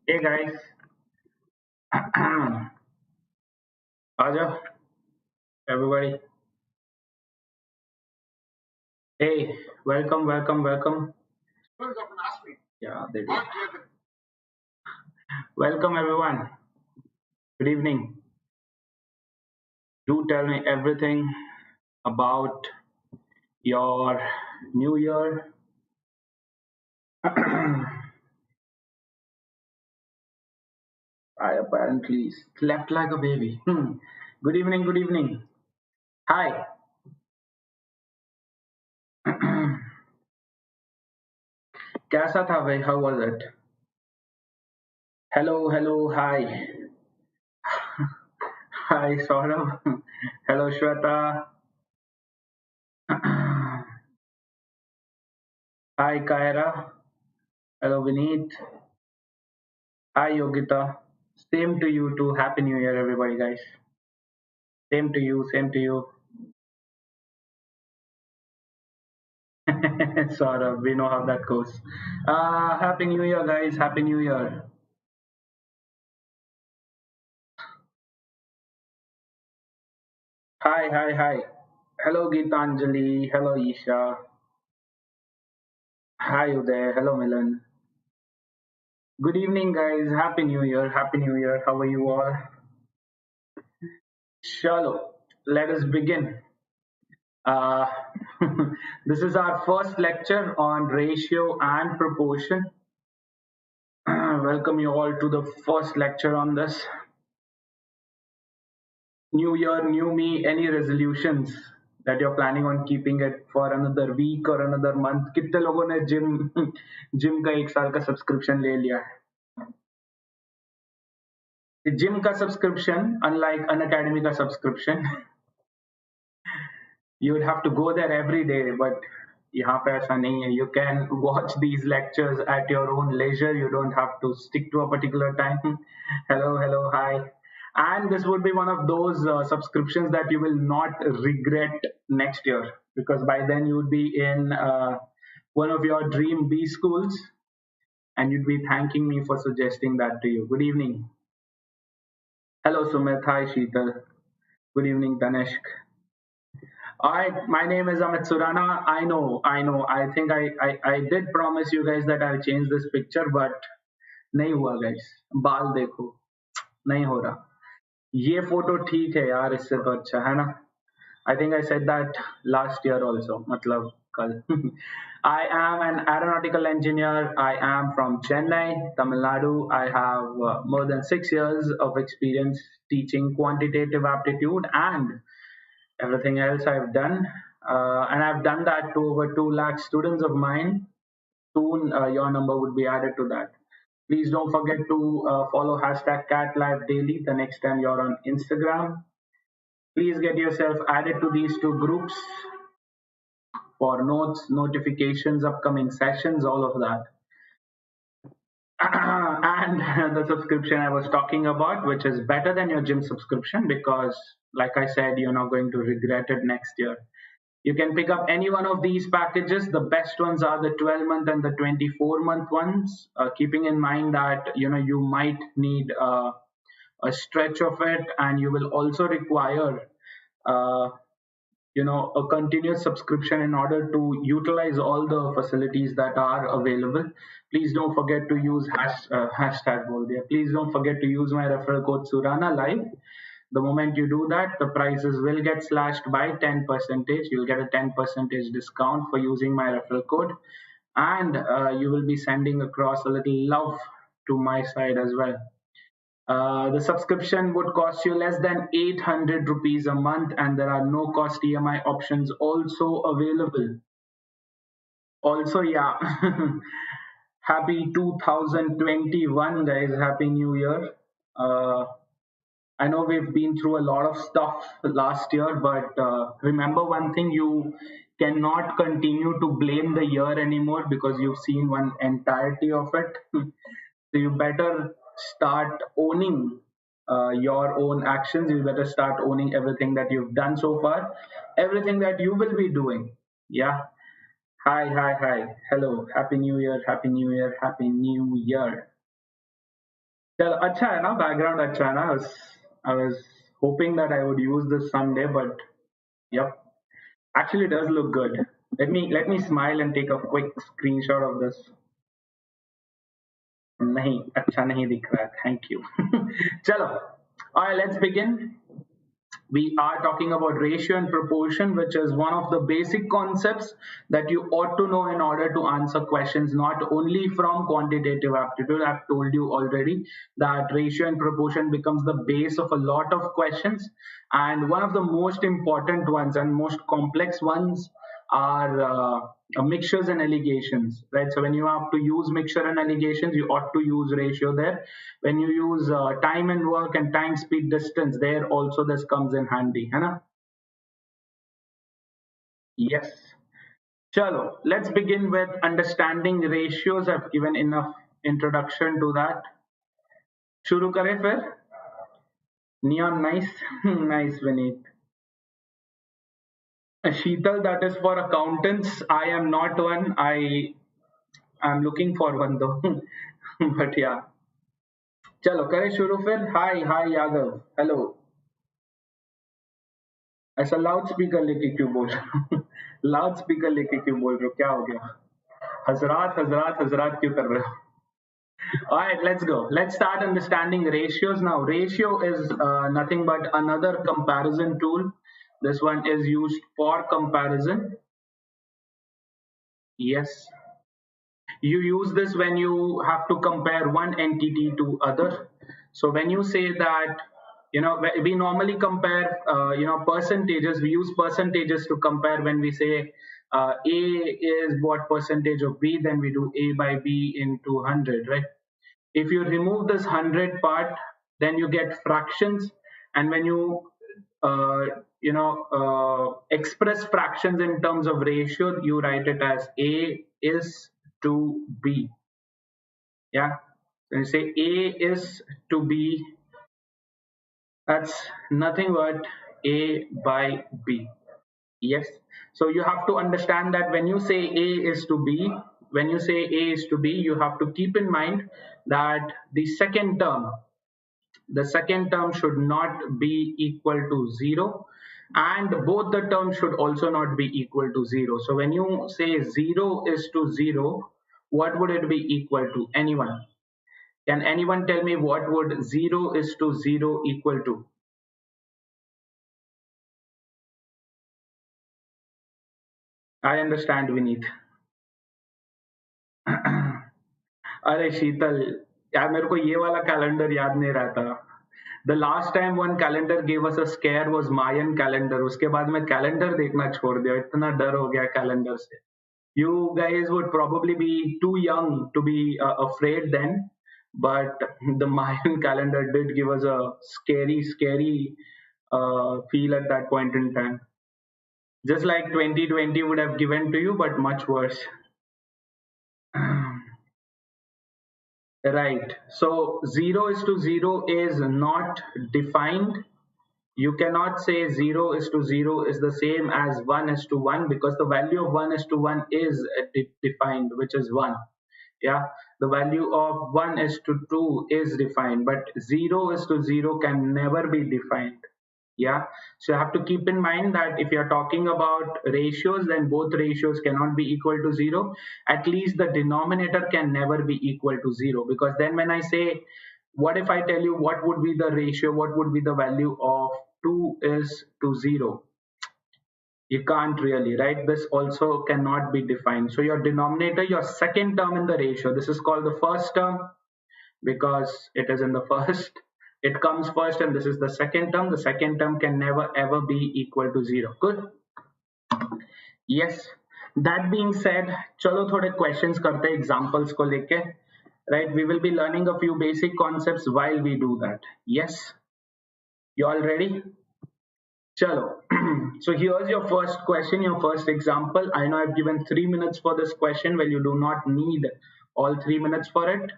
Hey guys, Aja, everybody. Hey, welcome, welcome, welcome. Yeah, they do. Welcome everyone. Good evening. Do tell me everything about your new year. I apparently slept like a baby. Good evening, good evening. Hi. कैसा था भाई? How was it? Hello, hello, hi. Hi, Saurabh. Hello, Shweta. Hi, Kaira. Hello, Vineet. Hi, Yogita. Same to you too. Happy New Year, everybody, guys. Same to you. Same to you. Saurabh, we know how that goes. Happy New Year, guys. Happy New Year. Hi, hi, hi. Hello, Geetanjali. Hello, Isha. Hi, Uday. Hello, Milan. Good evening, guys. Happy New Year. Happy New Year. How are you all? Shalom. Let us begin. Uh, this is our first lecture on ratio and proportion. Welcome you all to the first lecture on this. New year, new me, any resolutions that you're planning on keeping it for another week or another month? कितने लोगों ने gym का एक साल का subscription ले लिया है? जिम का सब्सक्रिप्शन unlike Unacademy का subscription you would have to go there every day, but यहाँ पे ऐसा नहीं है. You can watch these lectures at your own leisure. You don't have to stick to a particular time. Hello, hello, hi. And this would be one of those subscriptions that you will not regret next year, because by then you would be in one of your dream B schools and you'd be thanking me for suggesting that to you. Good evening. Hello, Sumit. Hi, Sheetal. Good evening, Tanishk. All right, my name is Amit Surana. I know. I think I did promise you guys that I'll change this picture, but नहीं हुआ guys. बाल देखो, नहीं हो रहा. ये photo ठीक है यार, इससे तो अच्छा है ना. I think I said that last year also. मतलब कल. I am an aeronautical engineer. I am from Chennai, Tamil Nadu. I have more than 6 years of experience teaching quantitative aptitude and everything else I've done. And I've done that to over 2 lakh students of mine. Soon your number would be added to that. Please don't forget to follow hashtag CAT Live Daily the next time you're on Instagram. Please get yourself added to these two groups for notes, notifications, upcoming sessions, all of that. And the subscription I was talking about, which is better than your gym subscription because, like I said, you're not going to regret it next year. You can pick up any one of these packages. The best ones are the 12-month and the 24-month ones, keeping in mind that you might need a stretch of it, and you will also require uh, a continuous subscription in order to utilize all the facilities that are available. Please don't forget to use hashtag बोल दिया. Please don't forget to use my referral code Surana Live. The moment you do that, the prices will get slashed by 10%. You'll get a 10% discount for using my referral code, and you will be sending across a little love to my side as well. The subscription would cost you less than 800 rupees a month, and there are no cost EMI options also available. Also, yeah, happy 2021, guys. Happy New Year. Uh, I know we've been through a lot of stuff last year, but remember one thing: you cannot continue to blame the year anymore because you've seen one entirety of it. So you better start owning your own actions. You better start owning everything that you've done so far, everything that you will be doing. Yeah. Hi, hi, hi. Hello. Happy New Year. Happy New Year. Happy New Year. चल अच्छा है ना background अच्छा है ना I was hoping that I would use this someday but yep actually it does look good. Let me smile and take a quick screenshot of this. नहीं अच्छा नहीं दिख रहा है थैंक यू चलो alright let's begin. We are talking about ratio and proportion, which is one of the basic concepts that you ought to know in order to answer questions, not only from quantitative aptitude. I've told you already that ratio and proportion becomes the base of a lot of questions. And one of the most important ones and most complex ones are mixtures and allegations, right? So when you have to use mixture and allegations, you ought to use ratio there. When you use time and work and time, speed, distance, there also this comes in handy, है ना? Yes. Chalo, let's begin with understanding ratios. I've given enough introduction to that. शुरू करें फिर? Neon, nice, nice, Vineet. Sheetal, that is for accountants. I am not one. I'm looking for one though. But yeah. चलो करें शुरू फिर. Hi Yadav. Hello. ऐसा loud speaker लेके क्यों बोल रहे हो? लाउड स्पीकर लेके क्यों बोल रहे हो? क्या हो गया? हजरात हजरात हजरात क्यों कर रहे हो? All right, let's go. Let's start understanding ratios now. Ratio is nothing but another comparison tool. This one is used for comparison. Yes, you use this when you have to compare one entity to other. So when you say that, we normally compare, percentages. We use percentages to compare when we say A is what percentage of B, then we do A by B into 100, right? If you remove this 100 part, then you get fractions. And when you express fractions in terms of ratio, you write it as A is to B. Yeah. So you say A is to B, that's nothing but A by B. Yes. So you have to understand that when you say A is to B, when you say A is to B, you have to keep in mind that the second term should not be equal to 0, and both the terms should also not be equal to 0. So when you say 0 is to 0, what would it be equal to? Anyone? Can anyone tell me what would 0 is to 0 equal to? I understand, Vineet. अरे शीतल, यार मेरे को ये वाला calendar याद नहीं रहता. The last time one calendar gave us a scare was Mayan calendar. उसके बाद मैं कैलेंडर देखना छोड़ दिया, इतना डर हो गया कैलेंडर से. You guys would probably be too young to be afraid then, but the Mayan calendar did give us a scary feel at that point in time. Just like 2020 would have given to you, but much worse. Right. So 0 is to 0 is not defined. You cannot say 0 is to 0 is the same as 1 is to 1, because the value of 1 is to 1 is defined, which is 1. Yeah. The value of 1 is to 2 is defined, but 0 is to 0 can never be defined. Yeah. So you have to keep in mind that if you're talking about ratios, then both ratios cannot be equal to 0. At least the denominator can never be equal to 0, because then when I say, what if I tell you what would be the ratio, what would be the value of 2 is to 0? You can't really, right? This also cannot be defined. So your denominator, your second term in the ratio, this is called the first term because it is in the first. It comes first, and this is the second term. The second term can never ever be equal to 0. Good. Yes. That being said, चलो थोड़े questions करते हैं examples को लेके. Right? We will be learning a few basic concepts while we do that. Yes. You all ready? Chalo. So here's your first question, your first example. I know I've given 3 minutes for this question. Well, you do not need all 3 minutes for it.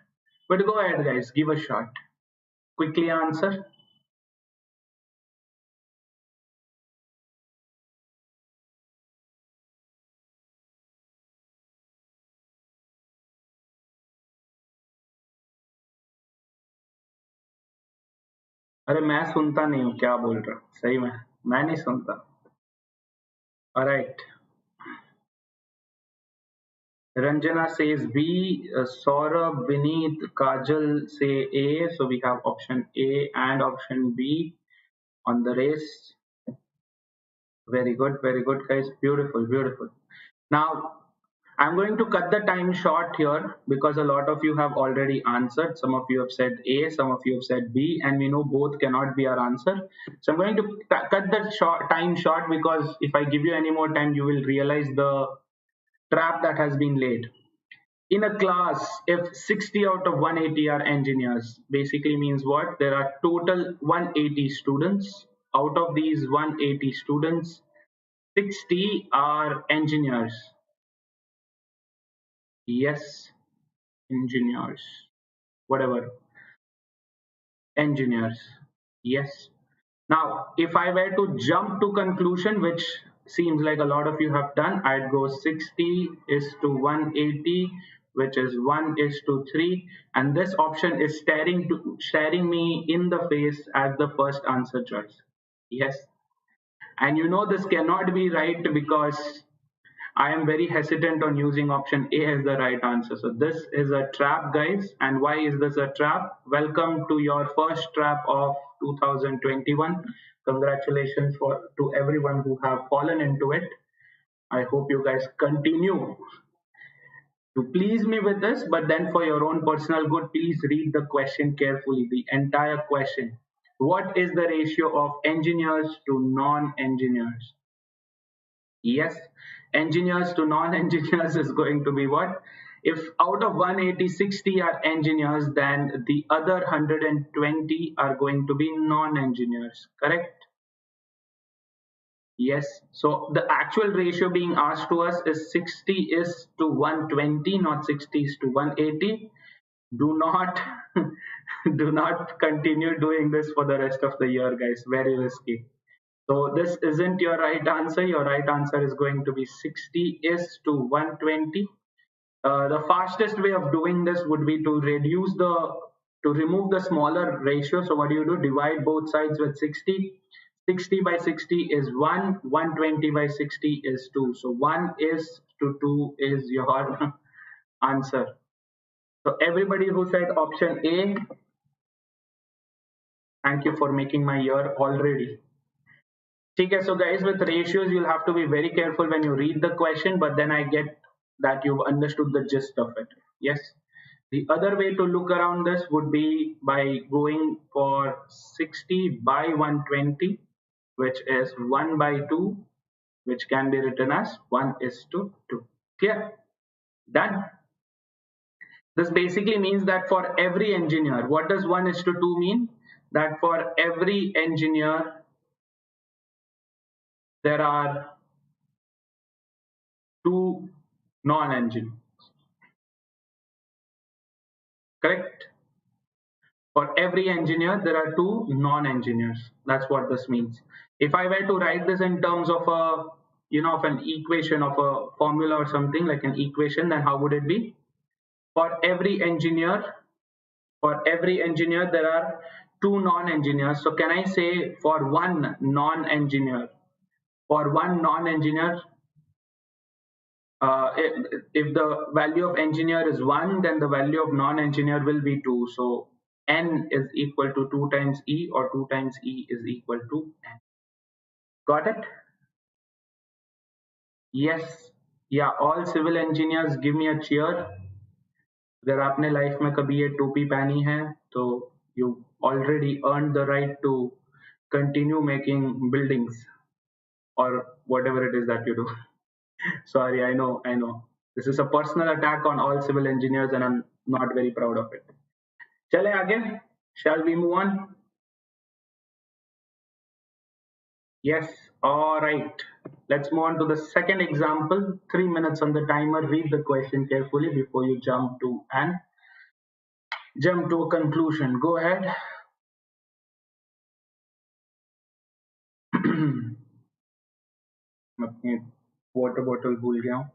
But go ahead, guys. Give a shot. Quickly answer. अरे मैं सुनता नहीं हूँ, क्या बोल रहा सही में, मैं नहीं सुनता. Alright. Ranjana says B, Saurabh, Vineet, Kajal say A, so we have option A and option B on the race. Very good, guys. Beautiful, beautiful. Now, I'm going to cut the time short here because a lot of you have already answered. Some of you have said A, some of you have said B, and we know both cannot be our answer. So I'm going to cut the time short because if I give you any more time, you will realize the trap that has been laid. In a class, if 60 out of 180 are engineers, basically means what? There are total 180 students. Out of these 180 students, 60 are engineers. Yes, engineers. Whatever. Engineers. Yes. Now, if I were to jump to conclusion, which seems like a lot of you have done, I'd go 60 is to 180, which is 1 is to 3, and this option is staring me in the face as the first answer choice. Yes, and you know this cannot be right because I am very hesitant on using option A as the right answer. So this is a trap, guys. And why is this a trap? Welcome to your first trap of 2021. Congratulations to everyone who have fallen into it. I hope you guys continue to please me with this, but then for your own personal good, please read the question carefully, the entire question. What is the ratio of engineers to non-engineers? Yes, engineers to non-engineers is going to be what? If out of 180, 60 are engineers, then the other 120 are going to be non-engineers, correct? Yes. So the actual ratio being asked to us is 60 is to 120, not 60 is to 180. Do not do not continue doing this for the rest of the year, guys. Very risky. So this isn't your right answer. Your right answer is going to be 60 is to 120. The fastest way of doing this would be to remove the smaller ratio. So what do you do? Divide both sides with 60. 60 by 60 is 1. 120 by 60 is 2. So 1 is to 2 is your answer. So everybody who said option A, thank you for making my year already. Okay, so guys, with ratios, you'll have to be very careful when you read the question, but then I get that you've understood the gist of it. Yes. The other way to look around this would be by going for 60 by 120, which is 1 by 2, which can be written as 1 is to 2. Clear? Done. This basically means that for every engineer, what does 1 is to 2 mean? That for every engineer, there are two non-engineers. Correct? For every engineer, there are two non-engineers. That's what this means. If I were to write this in terms of of an equation, of a formula or something like an equation, then how would it be? For every engineer, there are two non-engineers. So can I say for one non-engineer, if the value of engineer is 1, then the value of non-engineer will be 2. So n is equal to 2 times E, or 2 times E is equal to n. Got it? Yes. Yeah, all civil engineers give me a cheer. अगर आपने life में कभी ये टोपी पहनी है तो you already earned the right to continue making buildings or whatever it is that you do. Sorry, I know. This is a personal attack on all civil engineers, and I'm not very proud of it. Chale aage? Shall we move on? Yes. All right. Let's move on to the second example. 3 minutes on the timer. Read the question carefully before you jump to a conclusion. Go ahead. मैं अपनी water bottle भूल गया हूँ.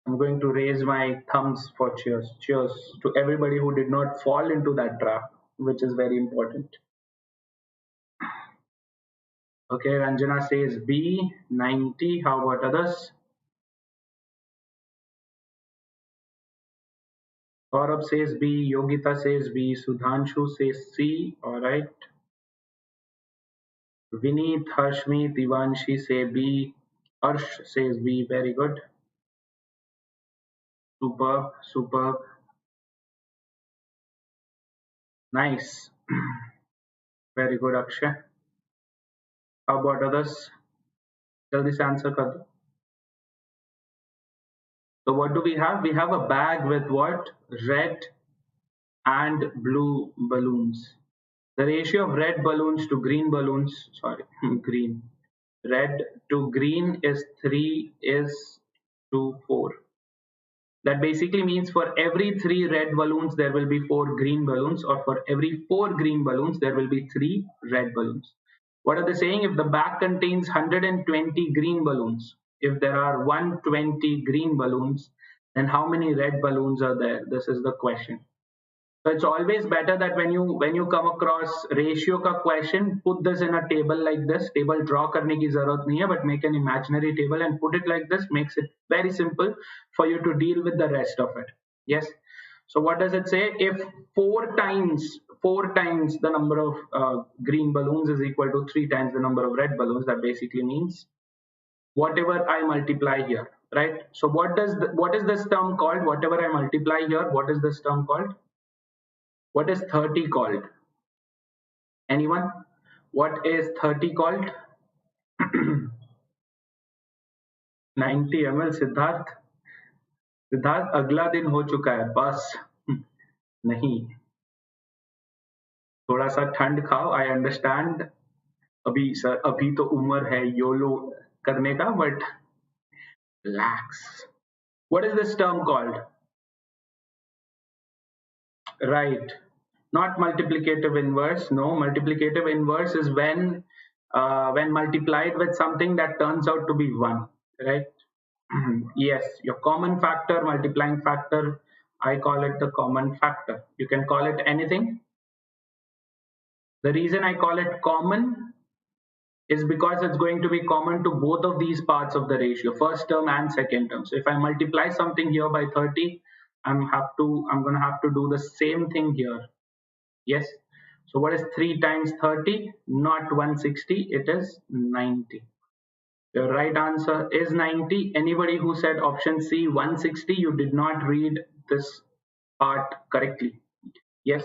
I'm going to raise my thumbs for cheers. Cheers to everybody who did not fall into that trap, which is very important. Okay, Ranjana says B, 90. How about others? Saurabh says B, Yogita says B, Sudhanshu says C. All right. Vineet, Harshmi, Divanshi say B. Harsh says B. Very good. Superb, superb. Nice. Very good, Akshay. How about others? Tell this answer कर दो. So what do we have? We have a bag with what? Red and blue balloons. The ratio of red balloons to green balloons, sorry, green. Red to green is 3 is to 4. That basically means for every 3 red balloons, there will be 4 green balloons, or for every 4 green balloons, there will be 3 red balloons. What are they saying? If the bag contains 120 green balloons, if there are 120 green balloons, then how many red balloons are there? This is the question. So it's always better that when you come across ratio ka question, put this in a table like this. Table draw karne ki zarurat nahi hai, but make an imaginary table and put it like this. Makes it very simple for you to deal with the rest of it. Yes. So what does it say? If four times the number of green balloons is equal to 3 times the number of red balloons, that basically means whatever I multiply here, right? So what is this term called? Whatever I multiply here, what is this term called? What is 30 called? Anyone? What is 30 called? 90 ml. Siddharth, Siddharth अगला दिन हो चुका है बस. नहीं, थोड़ा सा ठंड खाओ. I understand. अभी सर, अभी तो उम्र है योलो करने का, but relax. What is this term called? Right. Not multiplicative inverse. No, multiplicative inverse is when multiplied with something that turns out to be 1, right? Yes, your common factor, multiplying factor, I call it the common factor. You can call it anything. The reason I call it common is because it's going to be common to both of these parts of the ratio, first term and second term. So if I multiply something here by 30, I'm going to have to do the same thing here. Yes. So what is 3 times 30? Not 160, it is 90. The right answer is 90. Anybody who said option C 160, you did not read this part correctly. Yes.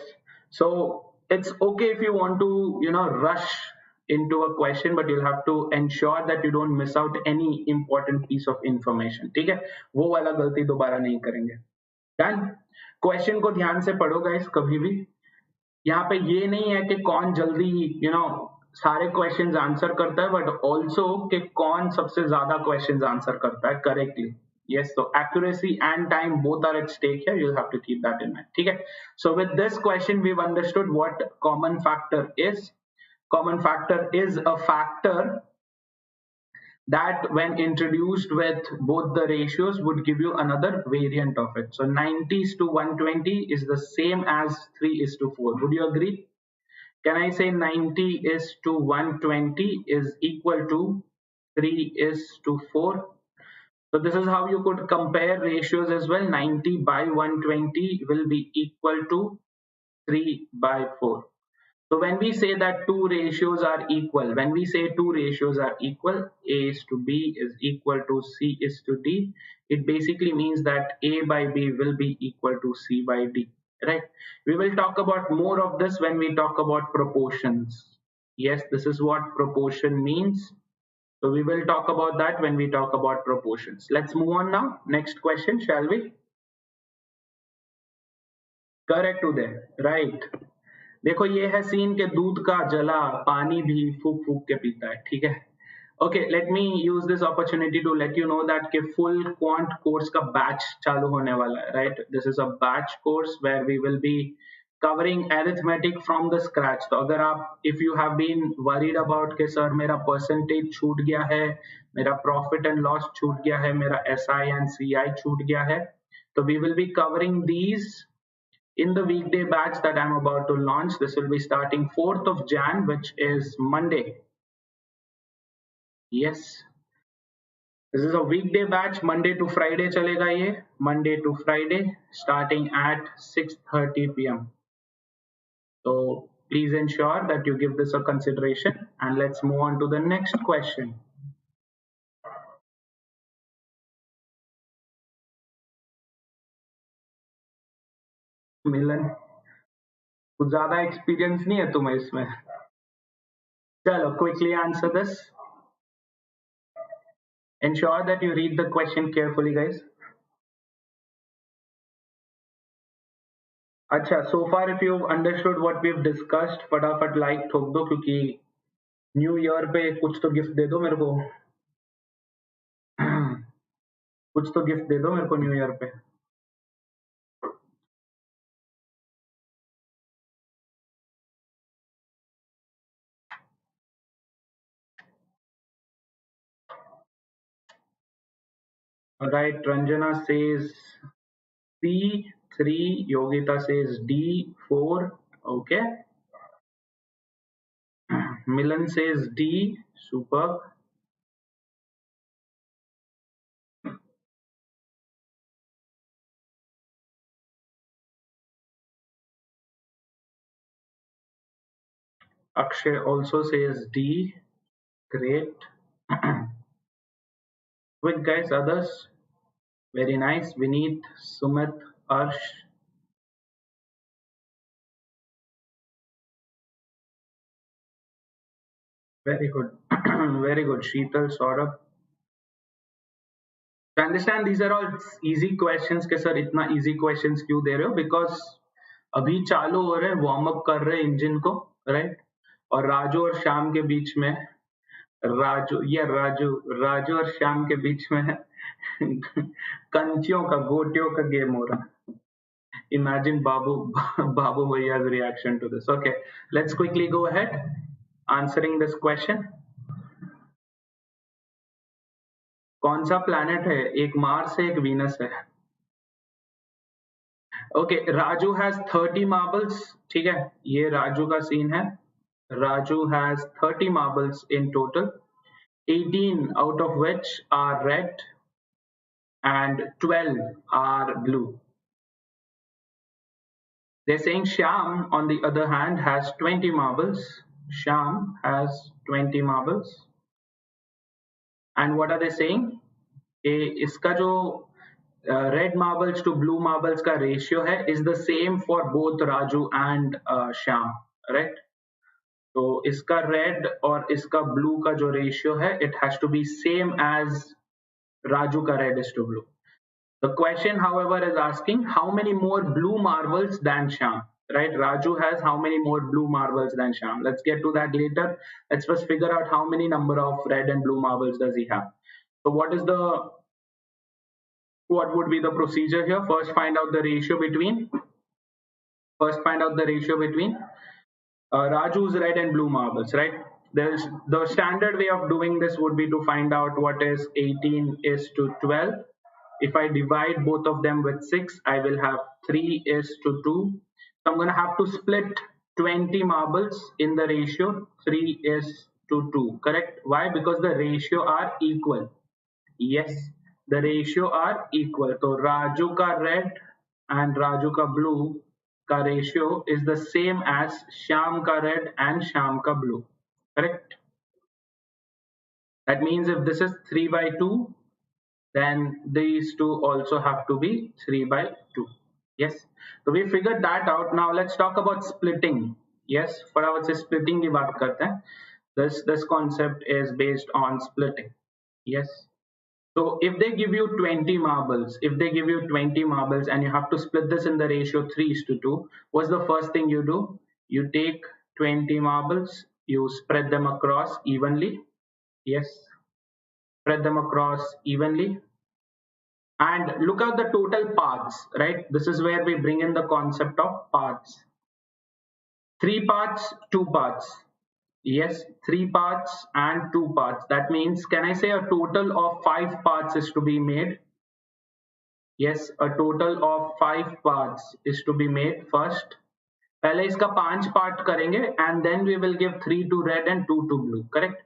So it's okay if you want to, rush into a question, but you'll have to ensure that you don't miss out any important piece of information. ठीक है? वो वाला गलती दोबारा नहीं करेंगे. Done? Question को ध्यान से पढ़ो गाइस कभी भी. यहाँ पे ये नहीं है कि कौन जल्दी सारे क्वेश्चंस आंसर करता है, बट ऑल्सो कि कौन सबसे ज्यादा क्वेश्चंस आंसर करता है correctly. Yes, so accuracy and time both are at stake here. You'll have to keep that in mind. Okay. So with this question, we've understood what common factor is. Common factor is a factor that when introduced with both the ratios would give you another variant of it. So 90 is to 120 is the same as 3 is to 4. Would you agree? Can I say 90 is to 120 is equal to 3 is to 4? So this is how you could compare ratios as well. 90 by 120 will be equal to 3 by 4. So when we say that two ratios are equal, A is to B is equal to C is to D, it basically means that A by B will be equal to C by D, right? We will talk about more of this when we talk about proportions. Yes, this is what proportion means. So we will talk about that when we talk about proportions. Let's move on now. Next question, shall we? Correct to there, right? देखो ये है scene के दूध का जला पानी भी फूक फूक के पीता है. ठीक है. Okay, let me use this opportunity to let you know that कि full quant course का batch चालू होने वाला है, right? This is a batch course where we will be covering arithmetic from the scratch. तो अगर आप if you have been worried about कि सर मेरा percentage छूट गया है, मेरा profit and loss छूट गया है, मेरा SI and CI छूट गया है, तो we will be covering these in the weekday batch that I'm about to launch. This will be starting 4th of Jan, which is Monday. Yes, this is a weekday batch. Monday to Friday chalega ye. Monday to Friday, starting at 6:30 p.m. So please ensure that you give this a consideration, and let's move on to the next question. मिलन, कुछ ज्यादा experience नहीं है तुम्हें इसमें? चलो, quickly answer this. Ensure that you read the question carefully, guys. अच्छा, so far if you've understood what we've discussed, फटाफट like ठोक दो, क्योंकि न्यू ईयर पे कुछ तो गिफ्ट दे दो मेरे को. कुछ तो गिफ्ट दे दो मेरे को न्यू ईयर पे. Right, Ranjana says C3, Yogita says D4. Okay. Milan says D. Superb. Akshay also says D. Great. Quick, guys, others. Very nice. Vineet, Sumit, Arsh. Very good. Very good. Sheetal, Saurabh. To understand, these are all easy questions. के sir इतना easy questions क्यों दे रहे हो? Because अभी चालू हो रहे हैं, वार्म अप कर रहे हैं इंजन को, राइट? और राजू और श्याम के बीच में राजू और श्याम के बीच में कंचियों का, गोटियों का गेम हो रहा है. Imagine Babu Bhaiya's reaction to this. Okay, let's quickly go ahead answering this question. कौन सा प्लैनेट है? एक मार्स है, एक वीनस है. Okay, Raju has 30 marbles. ठीक है, ये राजू का सीन है. Raju has 30 marbles in total. 18 out of which are red and 12 are blue. They're saying Shyam, on the other hand, has 20 marbles. Shyam has 20 marbles. And what are they saying? इसका जो red marbles to blue marbles का ratio है is the same for both Raju and Shyam, right? तो इसका red और इसका blue का जो ratio है, it has to be same as Raju का red is to blue. The question, however, is asking how many more blue marbles than Shyam, right? Raju has how many more blue marbles than Shyam? Let's get to that later. Let's first figure out how many number of red and blue marbles does he have. So what would be the procedure here? First find out the ratio between Raju's red and blue marbles, right? There's the standard way of doing this would be to find out what is 18 is to 12. If I divide both of them with 6, I will have 3 is to 2. So I'm going to have to split 20 marbles in the ratio 3 is to 2, correct? Why? Because the ratio are equal. Yes, the ratio are equal. So Raju ka red and Raju ka blue का ratio is the same as Shyam ka red and Shyam ka blue, correct? That means if this is 3 by 2, then these two also have to be 3 by 2. Yes, so we figured that out. Now let's talk about splitting. Yes, फटाफट से splitting की बात करते हैं. This concept is based on splitting. Yes. So if they give you 20 marbles, and you have to split this in the ratio 3 is to 2, what's the first thing you do? You take 20 marbles, you spread them across evenly. Yes, spread them across evenly. And look at the total paths, right? This is where we bring in the concept of paths. 3 parts, 2 parts. Yes, 3 parts and 2 parts. That means, can I say a total of 5 parts is to be made? Yes, a total of 5 parts is to be made first. पहले इसका 5 part करेंगे and then we will give 3 to red and 2 to blue. Correct?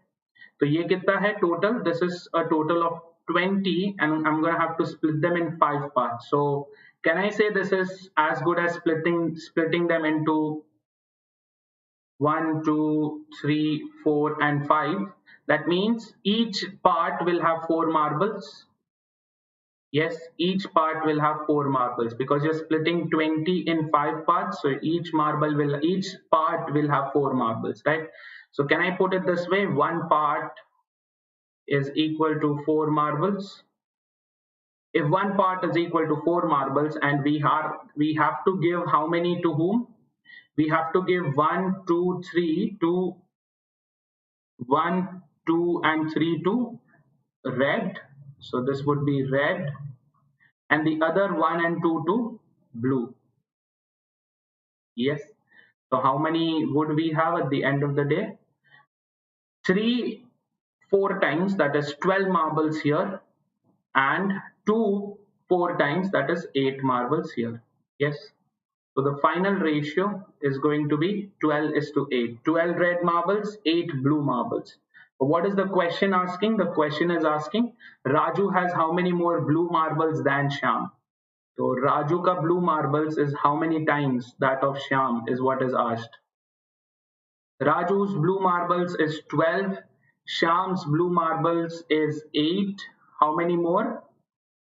तो ये कितना है total? This is a total of 20 and I'm going to have to split them in 5 parts. So can I say this is as good as splitting them into 1, 2, 3, 4 and 5? That means each part will have 4 marbles. Yes, each part will have 4 marbles because you're splitting 20 in 5 parts. So each part will have 4 marbles, right? So can I put it this way? One part is equal to 4 marbles. If one part is equal to 4 marbles and we have to give how many to whom? We have to give 1, 2, 3 to 1, 2 and 3 to red. So this would be red. And the other 1 and 2 to blue. Yes. So how many would we have at the end of the day? 3 4 times, that is 12 marbles here, and 2 4 times, that is 8 marbles here. Yes. So the final ratio is going to be 12 is to 8. 12 red marbles, 8 blue marbles. What is the question asking? The question is asking Raju has how many more blue marbles than Shyam? So Raju ka blue marbles is how many times that of Shyam is what is asked. Raju's blue marbles is 12. Shyam's blue marbles is 8. How many more?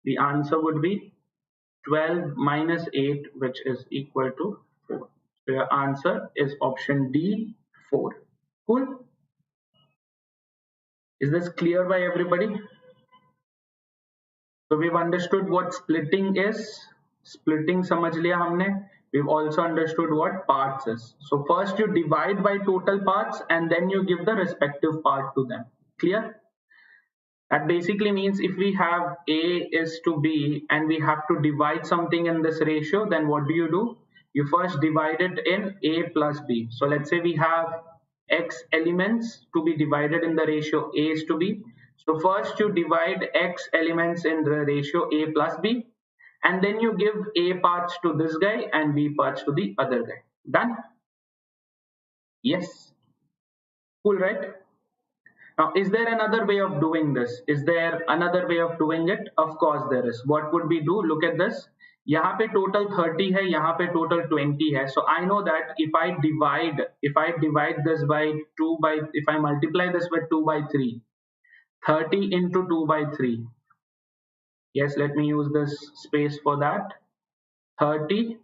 The answer would be 12 minus 8, which is equal to 4. So your answer is option D, 4. Cool? Is this clear by everybody? So we've understood what splitting is. Splitting समझ लिया हमने. We've also understood what parts is. So first you divide by total parts and then you give the respective part to them. Clear? That basically means if we have A is to B and we have to divide something in this ratio, then what do? You first divide it in A plus B. So let's say we have X elements to be divided in the ratio A is to B. So first you divide X elements in the ratio A plus B, and then you give A parts to this guy and B parts to the other guy. Done? Yes. Cool, right? Now, is there another way of doing this? Is there another way of doing it? Of course there is. What would we do? Look at this. यहाँ पे total 30 है, यहाँ पे total 20 है. So I know that if I divide this by 2 by, if I multiply this with 2 by 3, 30 into 2 by 3. Yes, let me use this space for that. 30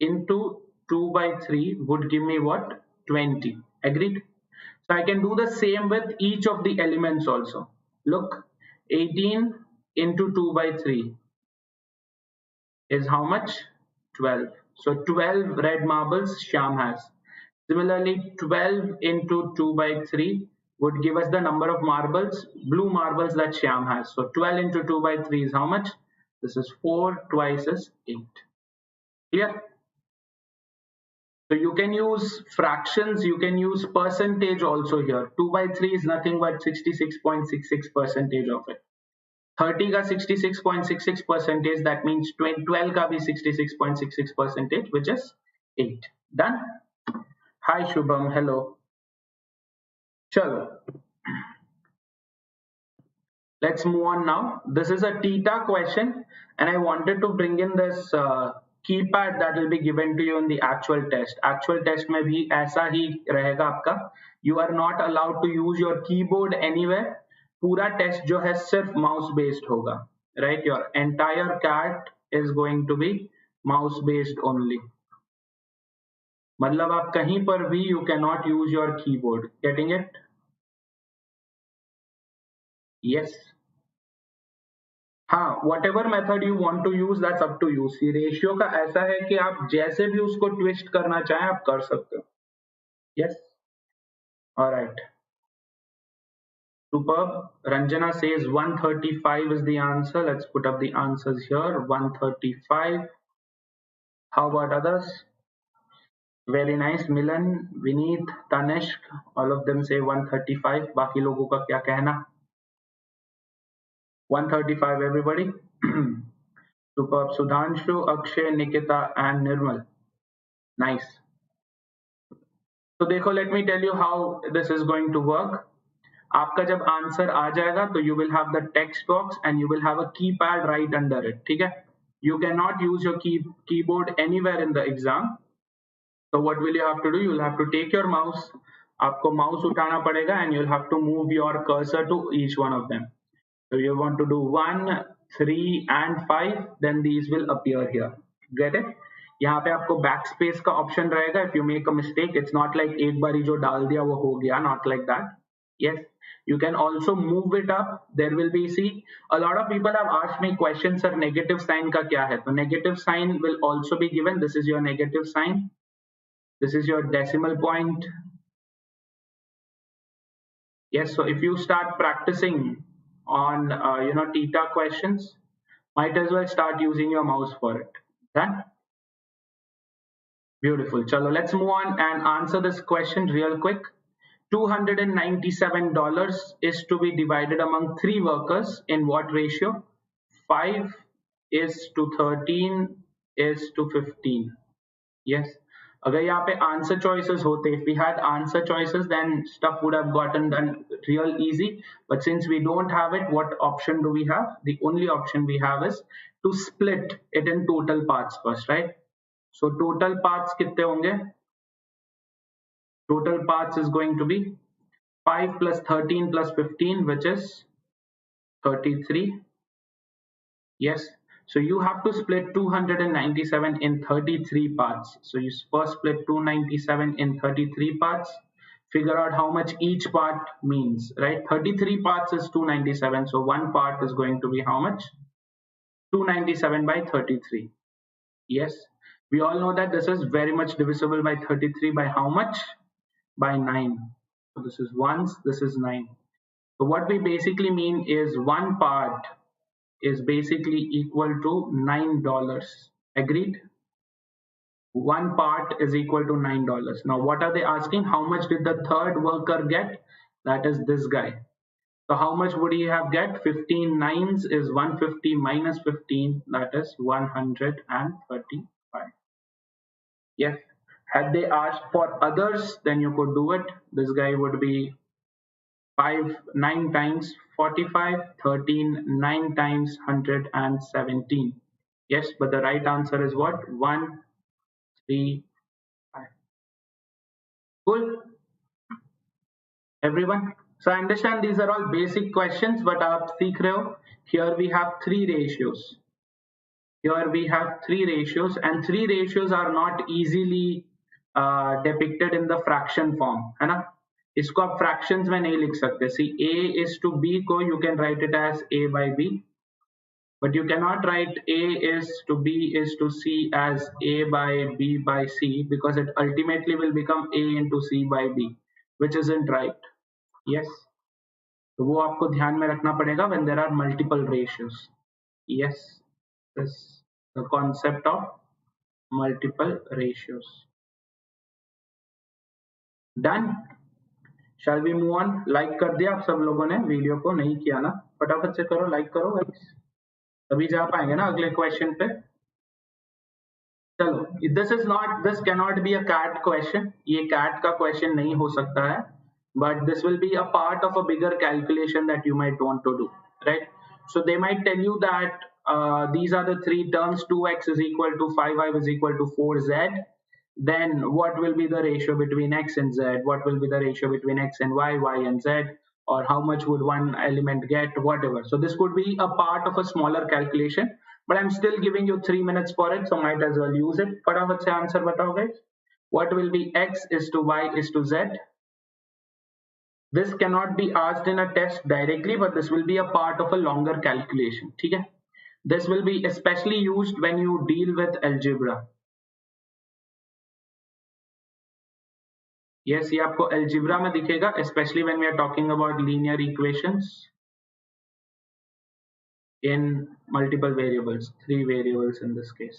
into 2 by 3 would give me what? 20. Agreed? So I can do the same with each of the elements also. Look, 18 into 2 by 3 is how much? 12. So 12 red marbles Shyam has. Similarly, 12 into 2 by 3 would give us the number of marbles, blue marbles that Shyam has. So 12 into 2 by 3 is how much? This is 4, twice is 8. Clear? So you can use fractions, you can use percentage also here. 2 by 3 is nothing but 66.66 percentage of it. 30 ka 66.66 percentage, that means 12 ka bhi 66.66 percentage, which is 8. Done? Hi Shubham, hello. Chalo. Let's move on now. This is a theta question and I wanted to bring in this keypad that will be given to you in the actual test. Actual test में भी ऐसा ही रहेगा आपका. You are not allowed to use your keyboard anywhere. पूरा test जो है सिर्फ mouse based होगा. Right? Your entire CAT is going to be mouse based only. मतलब आप कहीं पर भी you cannot use your keyboard. Getting it? Yes. हाँ, whatever method you want to use, that's up to you. C ratio का ऐसा है कि आप जैसे भी उसको ट्विस्ट करना चाहें आप कर सकते हो. Yes. All right. Superb. Ranjana says 135 is the answer. Let's put up the answers here. 135. How about others? Very nice Milan, Vineet, Tanishq, all of them say 135. बाकी लोगों का क्या कहना? 135 everybody. Superb. Sudhanshu, Akshay, Nikita and Nirmal. Nice. तो देखो, let me tell you how this is going to work. आपका जब answer आ जाएगा तो you will have the text box and you will have a keypad right under it. ठीक है? You cannot use your keyboard anywhere in the exam. So what will you have to do? You will have to take your mouse. आपको mouse उठाना पड़ेगा and you'll have to move your cursor to each one of them. So you want to do 1, 3 and 5, then these will appear here. Get it? यहाँ पे आपको backspace का option रहेगा. If you make a mistake, it's not like एक बारी जो डाल दिया वो हो गया. Not like that. Yes, you can also move it up. There will be, see, a lot of people have asked me questions, sir, negative sign का क्या है? तो negative sign will also be given. This is your negative sign. This is your decimal point. Yes, so if you start practicing on theta questions, might as well start using your mouse for it. Done? Beautiful. Chalo, let's move on and answer this question real quick. $297 is to be divided among 3 workers in what ratio? 5 is to 13 is to 15. Yes. अगर यहाँ पे answer choices होते, if we had answer choices, then stuff would have gotten done real easy. But since we don't have it, what option do we have? The only option we have is to split it in total parts first, right? So total parts कितने होंगे? Total parts is going to be 5 plus 13 plus 15, which is 33. Yes. So you have to split 297 in 33 parts. So you first split 297 in 33 parts. Figure out how much each part means, right? 33 parts is 297. So one part is going to be how much? 297 by 33. Yes. We all know that this is very much divisible by 33 by how much? By 9. So this is ones, this is 9. So what we basically mean is one part is basically equal to $9. Agreed? One part is equal to $9. Now, what are they asking? How much did the third worker get? That is this guy. So how much would he have get? 15 nines is 150 minus 15, that is 135. Yes. Had they asked for others, then you could do it. This guy would be 9 times 45, 13, 9 times 117. Yes, but the right answer is what? 1, 3, 5. Cool, everyone. So I understand these are all basic questions, but aap seekh rahe ho. Here we have 3 ratios. Here we have 3 ratios, and 3 ratios are not easily depicted in the fraction form, है ना? इसको आप fractions में नहीं लिख सकते. See, A is to B को you can write it as A by B, but you cannot write A is to B is to C as A by B by C, because it ultimately will become A into C by B, which isn't right. Yes, तो वो आपको ध्यान में रखना पड़ेगा when there are multiple ratios. Yes, this the concept of multiple ratios. Done? Shall we move on? Like कर दिया आप सब लोगों ने? वीडियो को नहीं किया ना? फटाफट से करो, लाइक करो गाइस, तभी जा पाएंगे ना अगले क्वेश्चन पे. चलो, this cannot be a CAT question. ये CAT का question नहीं हो सकता है, but this will be a part of a bigger calculation that you might want to do, right? So they might tell you that these are the 3 terms: 2x is equal to 5y is equal to 4z. Then what will be the ratio between x and z? What will be the ratio between x and y and z? Or how much would one element get? Whatever. So this could be a part of a smaller calculation, but I'm still giving you 3 minutes for it, so might as well use it. फटाफट से answer बताओ guys. What will be x is to y is to z? This cannot be asked in a test directly, but this will be a part of a longer calculation. ठीक है? This will be especially used when you deal with algebra. Yes, ये आपको algebra में दिखेगा, especially when we are talking about linear equations in multiple variables, 3 variables in this case.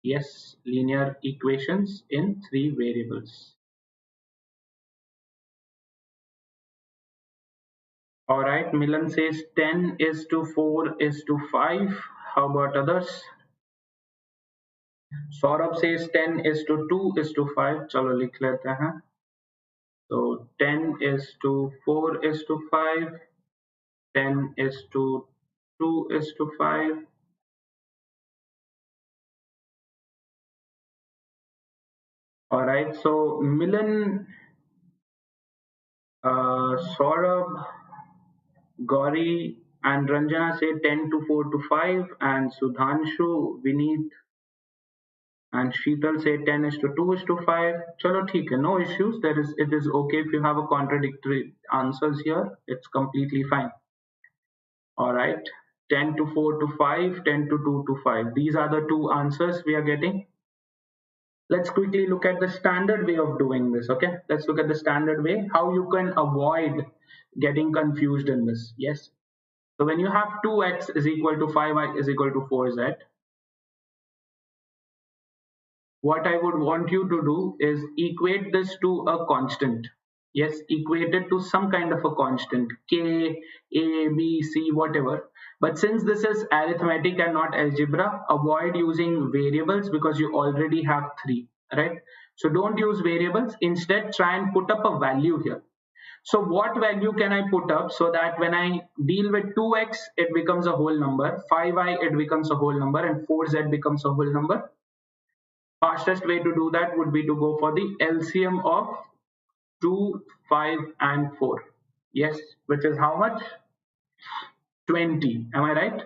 Yes, linear equations in 3 variables. All right, Milan says 10 is to 4 is to 5. How about others? Saurabh says 10 is to 2 is to 5. चलो लिख लेते हैं. So 10 is to 4 is to 5. 10 is to 2 is to 5. All right, so Milan, Saurabh, Gauri, and Ranjana say 10 to 4 to 5, and Sudhanshu, Vineet, and Sheetal say 10 is to 2 is to 5. Chalo, theek hai, no issues. It is okay if you have a contradictory answers here. It's completely fine. All right, 10 to 4 to 5, 10 to 2 to 5. These are the two answers we are getting. Let's quickly look at the standard way of doing this. Okay, let's look at the standard way, how you can avoid getting confused in this. Yes, so when you have 2x is equal to 5y is equal to 4z, what I would want you to do is equate this to a constant. Yes, equate it to some kind of a constant, k, a, b, c, whatever. But since this is arithmetic and not algebra, avoid using variables because you already have 3, right? So don't use variables. Instead, try and put up a value here. So what value can I put up so that when I deal with 2x, it becomes a whole number, 5y, it becomes a whole number, and 4z becomes a whole number? Fastest way to do that would be to go for the LCM of 2, 5, and 4. Yes, which is how much? 20. Am I right?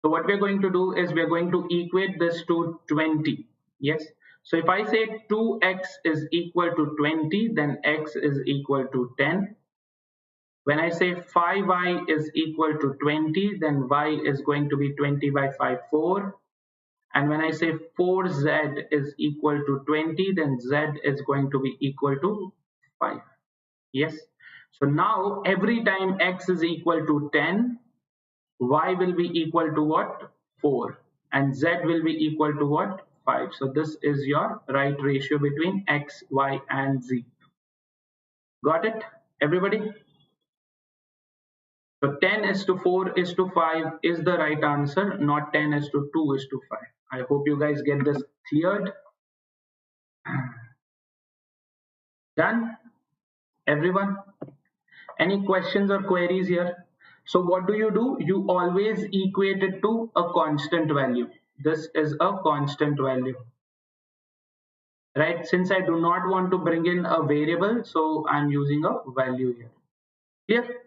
So what we're going to do is we're going to equate this to 20. Yes. So if I say 2x is equal to 20, then x is equal to 10. When I say 5y is equal to 20, then y is going to be 20 by 5, 4. And when I say 4z is equal to 20, then z is going to be equal to 5. Yes. So now every time x is equal to 10, y will be equal to what? 4. And z will be equal to what? 5. So this is your right ratio between x, y, and z. Got it, everybody? So 10 is to 4 is to 5 is the right answer, not 10 is to 2 is to 5. I hope you guys get this cleared. Done? Everyone? Any questions or queries here? So what do? You always equate it to a constant value. This is a constant value, right? Since I do not want to bring in a variable, so I'm using a value here. Clear?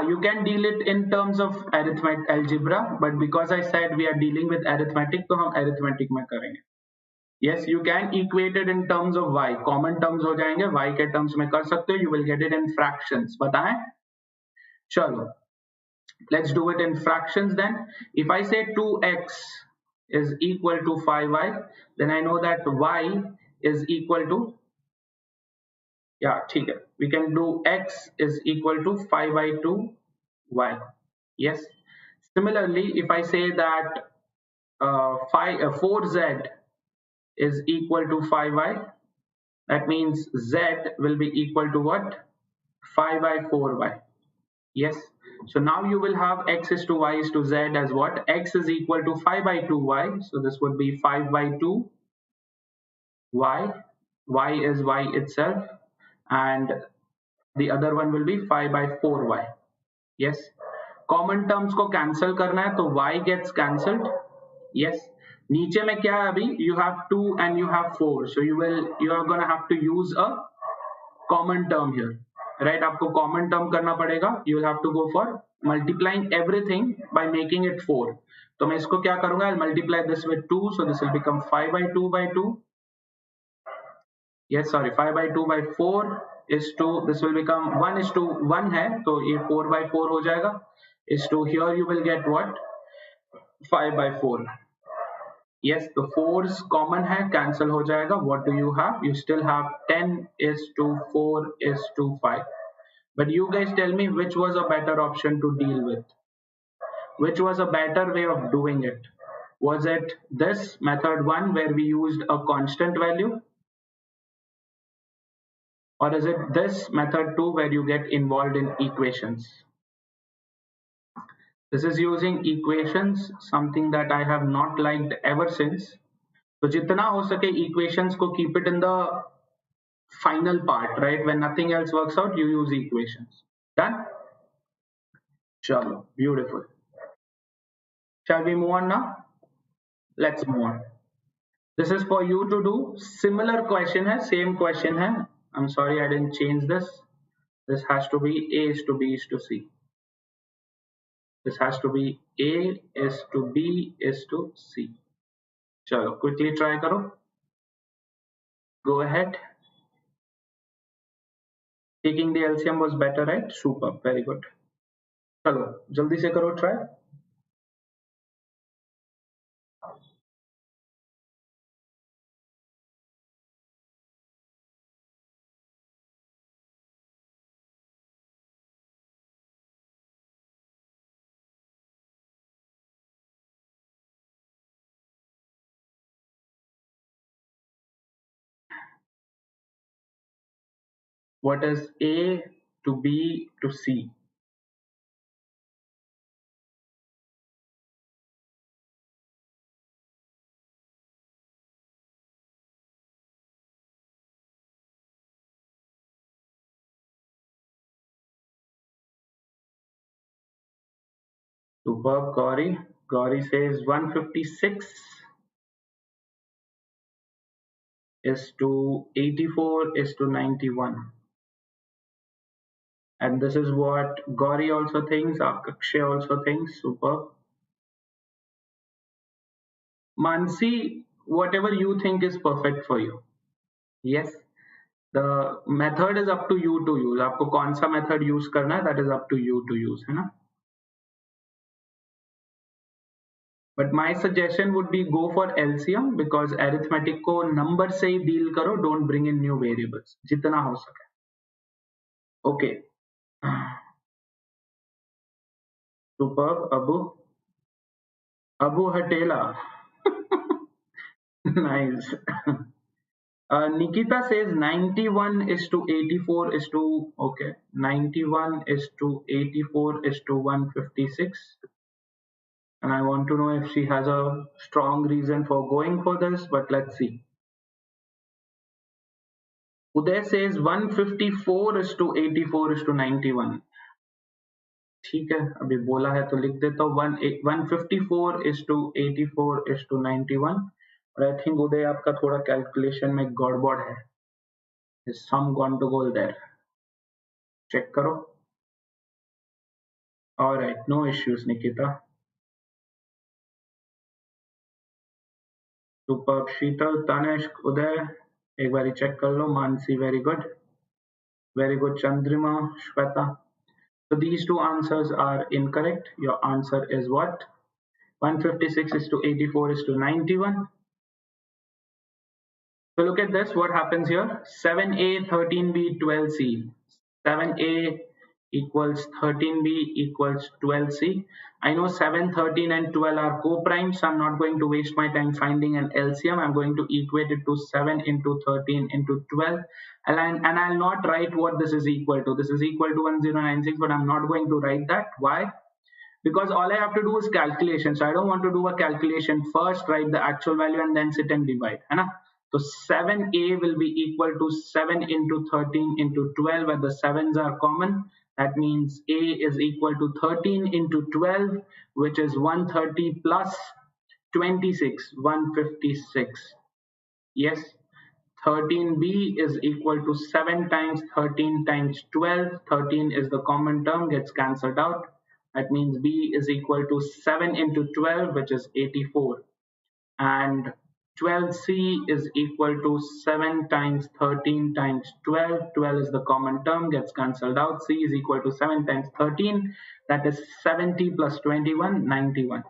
You can deal it in terms of arithmetic algebra, but because I said we are dealing with arithmetic, so हम arithmetic में करेंगे. Yes, you can equate it in terms of y. Common terms हो जाएंगे, y के terms में कर सकते हो. You will get it in fractions. बताएं? चलो. Let's do it in fractions then. If I say 2x is equal to 5y, then I know that y is equal to, yeah, ठीक है. We can do x is equal to 5 by 2 y. Yes. Similarly, if I say that 4z is equal to 5y, that means z will be equal to what? 5 by 4y. Yes. So now you will have x is to y is to z as what? X is equal to 5 by 2y. So this would be 5 by 2y. Y is y itself. And the other one will be 5 by 4y. Yes. Common terms को cancel करना है तो y gets cancelled. Yes. नीचे में क्या है अभी? You have 2 and you have 4. So you are gonna have to use a common term here. Right? आपको common term करना पड़ेगा. You will have to go for multiplying everything by making it 4. तो मैं इसको क्या करूंगा? I'll multiply this with 2. So this will become 5 by 2 by 2. Yes, sorry, 5 by 2 by 4 is to, this will become 1 is to 1 है, तो ये 4 by 4 हो जाएगा. Is to, here you will get what? 5 by 4. Yes, the 4's common है, cancel हो जाएगा. What do you have? You still have 10 is to 4 is to 5. But you guys tell me which was a better option to deal with. which was a better way of doing it? Was it this method 1 where we used a constant value, or is it this method 2 where you get involved in equations? This is using equations, something that I have not liked ever since. So jitna ho sake equations ko keep it in the final part, right? When nothing else works out, you use equations. Done? Chalo, beautiful. Shall we move on now? Let's move on. This is for you to do. Similar question hai, same question hai. I'm sorry I didn't change this. This has to be A is to B is to C. This has to be A is to B is to C. Chalo, quickly try karo. Go ahead. Taking the LCM was better, right? Super, very good. Chalo, jaldi se karo try. What is A to B to C? Superb, Gauri. Gauri says 156 is to 84 is to 91. And this is what Gauri also thinks, Akakshay also thinks. Superb. Mansi, whatever you think is perfect for you. Yes, the method is up to you to use. आपको कौन सा method use करना है, that is up to you to use, है ना? But my suggestion would be go for LCM because arithmetic को number से ही deal करो, don't bring in new variables जितना हो सके. Okay. Superb, Abu Hatela. Nice. Nikita says 91 is to 84 is to, okay, 91 is to 84 is to 156. And I want to know if she has a strong reason for going for this, but let's see. Uday says 154 is to 84 is to 91. ठीक है, अभी बोला है तो लिख देता हूँ. 154 is to 84 is to 91. और I think उदय आपका थोड़ा कैलकुलेशन में गड़बड़ है. Is some gone to go there? Check करो. All right, no issues, Nikita. Superb, Sheetal, Tanishq, Uday. एक बारी check कर लो. Mansi, very good. Very good, Chandrima, Shweta. So these two answers are incorrect. Your answer is what? 156 is to 84 is to 91. So look at this, what happens here? 7a, 13b, 12c. 7a equals 13b equals 12c. I know 7, 13 and 12 are co-primes, so I'm not going to waste my time finding an LCM. I'm going to equate it to 7 into 13 into 12. And I'll not write what this is equal to. This is equal to 1096, but I'm not going to write that. Why? Because all I have to do is calculation. So I don't want to do a calculation first, write the actual value and then sit and divide. Hai na? So 7a will be equal to 7 into 13 into 12 where the 7s are common. That means a is equal to 13 into 12, which is 130 plus 26, 156. Yes, 13b is equal to 7 times 13 times 12. 13 is the common term, gets cancelled out. That means b is equal to 7 into 12, which is 84. And 12c is equal to 7 times 13 times 12. 12 is the common term, gets cancelled out. C is equal to 7 times 13. That is 70 plus 21, 91.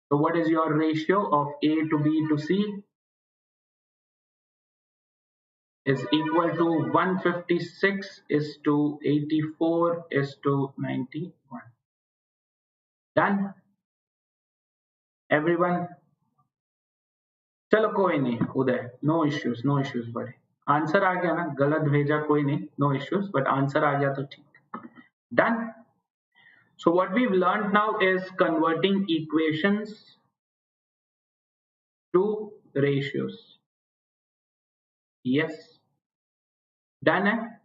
So what is your ratio of A to B to C? Is equal to 156 is to 84 is to 91. Done? everyone? चलो कोई नहीं उदय, no issues बड़े, answer आ गया ना, गलत भेजा कोई नहीं, नो इश्यूज, बट आंसर आ गया तो ठीक, done. So what we've learned now is converting equations to ratios. Yes, done है.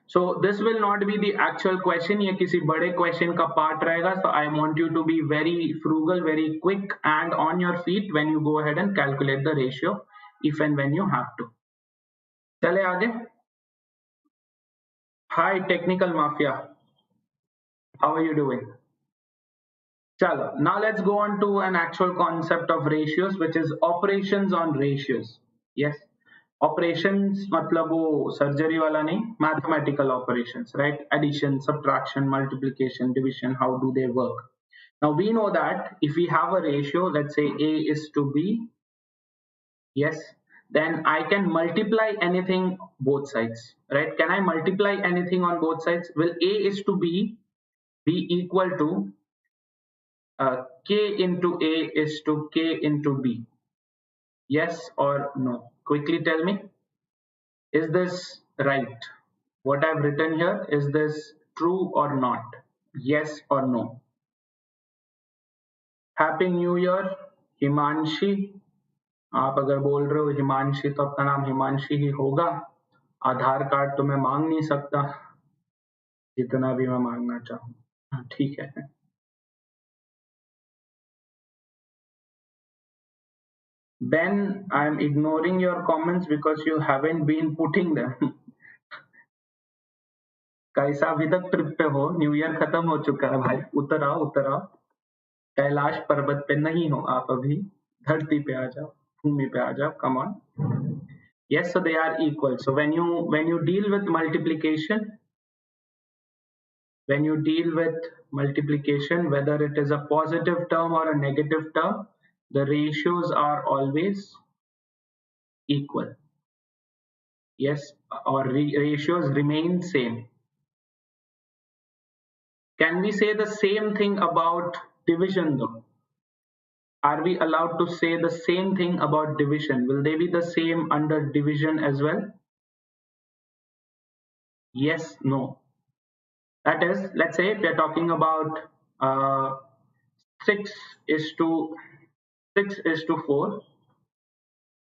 So this will not be the actual question, ये किसी बड़े question का part रहेगा. So I want you to be very frugal, very quick and on your feet when you go ahead and calculate the ratio if and when you have to. चले आगे. Hi technical mafia, how are you doing? Chalo, now let's go on to an actual concept of ratios, which is operations on ratios. Yes, operations मतलब वो surgery वाला नहीं, mathematical operations, right? Addition, subtraction, multiplication, division, how do they work? Now we know that if we have a ratio, let's say A is to B, yes, then I can multiply anything both sides, right? Can I multiply anything on both sides? Will A is to B be equal to K into A is to K into B? Yes or no? Quickly tell me. Is this right? What I've written here, is this true or not? Yes or no? Happy New Year, Himanshi. आप अगर बोल रहे हो हिमांशी तो आपका नाम हिमांशी ही होगा. आधार card तो मैं मांग नहीं सकता जितना भी मैं मांगना चाहूँ. ठीक है. Ben, I'm ignoring your comments because you haven't been putting them. कैसा अभी तक ट्रिप पे हो? न्यू ईयर खत्म हो चुका है भाई. उतर आओ उतर आओ. कैलाश पर्वत पे नहीं हो आप अभी. धरती पे आ जाओ, भूमि पे आ जाओ. Come on. Yes, so they are equal. So when you deal with multiplication, whether it is a positive term or a negative term, the ratios are always equal. Yes, or ratios remain same. Can we say the same thing about division though? Are we allowed to say the same thing about division? Will they be the same under division as well? Yes, no. That is, let's say we are talking about uh, 6 is to 4,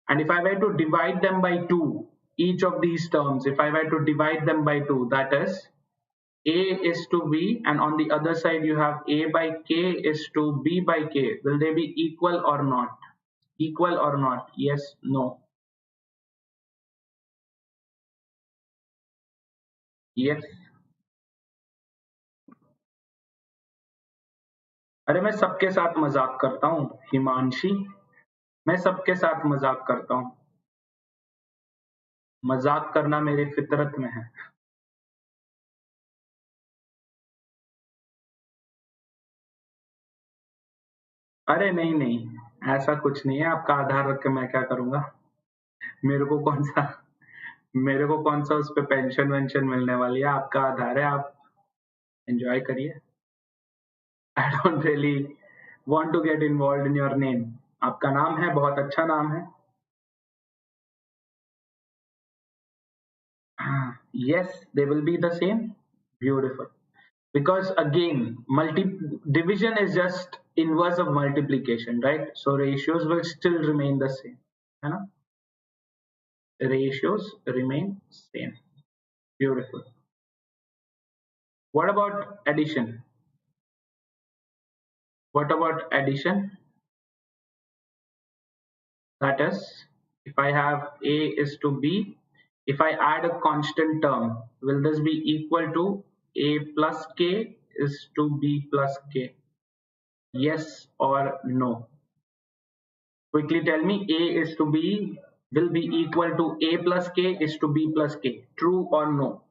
and if I were to divide them by 2, each of these terms, if I were to divide them by 2, that is A is to B, and on the other side you have A by K is to B by K. Will they be equal or not? Equal or not? Yes, no. Yes. अरे मैं सबके साथ मजाक करता हूँ हिमांशी, मैं सबके साथ मजाक करता हूँ. मजाक करना मेरे फितरत में है. अरे नहीं नहीं, ऐसा कुछ नहीं है. आपका आधार रख के मैं क्या करूंगा? मेरे को कौन सा उस पे पेंशन वेंशन मिलने वाली है? आपका आधार है, आप एंजॉय करिए. I don't really want to get involve in your name. आपका नाम है, बहुत अच्छा नाम है. Yes, they will be the same. Beautiful. Because again, division is just inverse of multiplication, right? So ratios will still remain the same. है ना? Ratios remain same. Beautiful. What about addition? What about addition? That is, if I have A is to B, if I add a constant term, will this be equal to A plus K is to B plus K? Yes or no? Quickly tell me. A is to B will be equal to A plus K is to B plus K. True or no?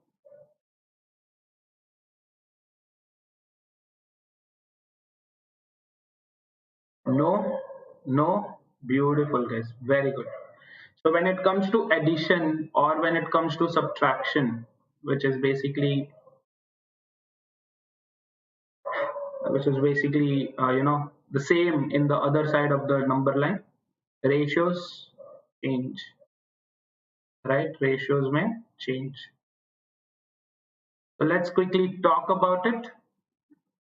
No? No? Beautiful guys. Very good. So when it comes to addition or when it comes to subtraction, which is basically the same in the other side of the number line. Ratios change, right? Ratios may change. So let's quickly talk about it.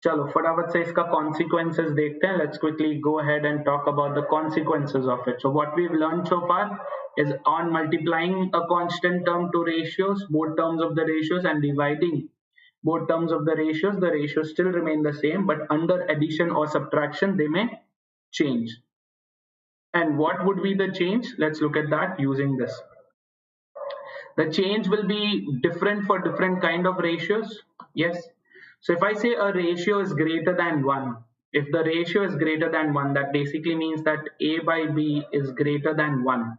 चलो फटाफट से इसका consequences देखते हैं. Let's quickly go ahead and talk about the consequences of it. So what we've learned so far is on multiplying a constant term to ratios, both terms of the ratios, and dividing both terms of the ratios still remain the same, but under addition or subtraction they may change. And what would be the change? Let's look at that using this. The change will be different for different kind of ratios. Yes. So if I say a ratio is greater than 1, if the ratio is greater than 1, that basically means that A by B is greater than 1.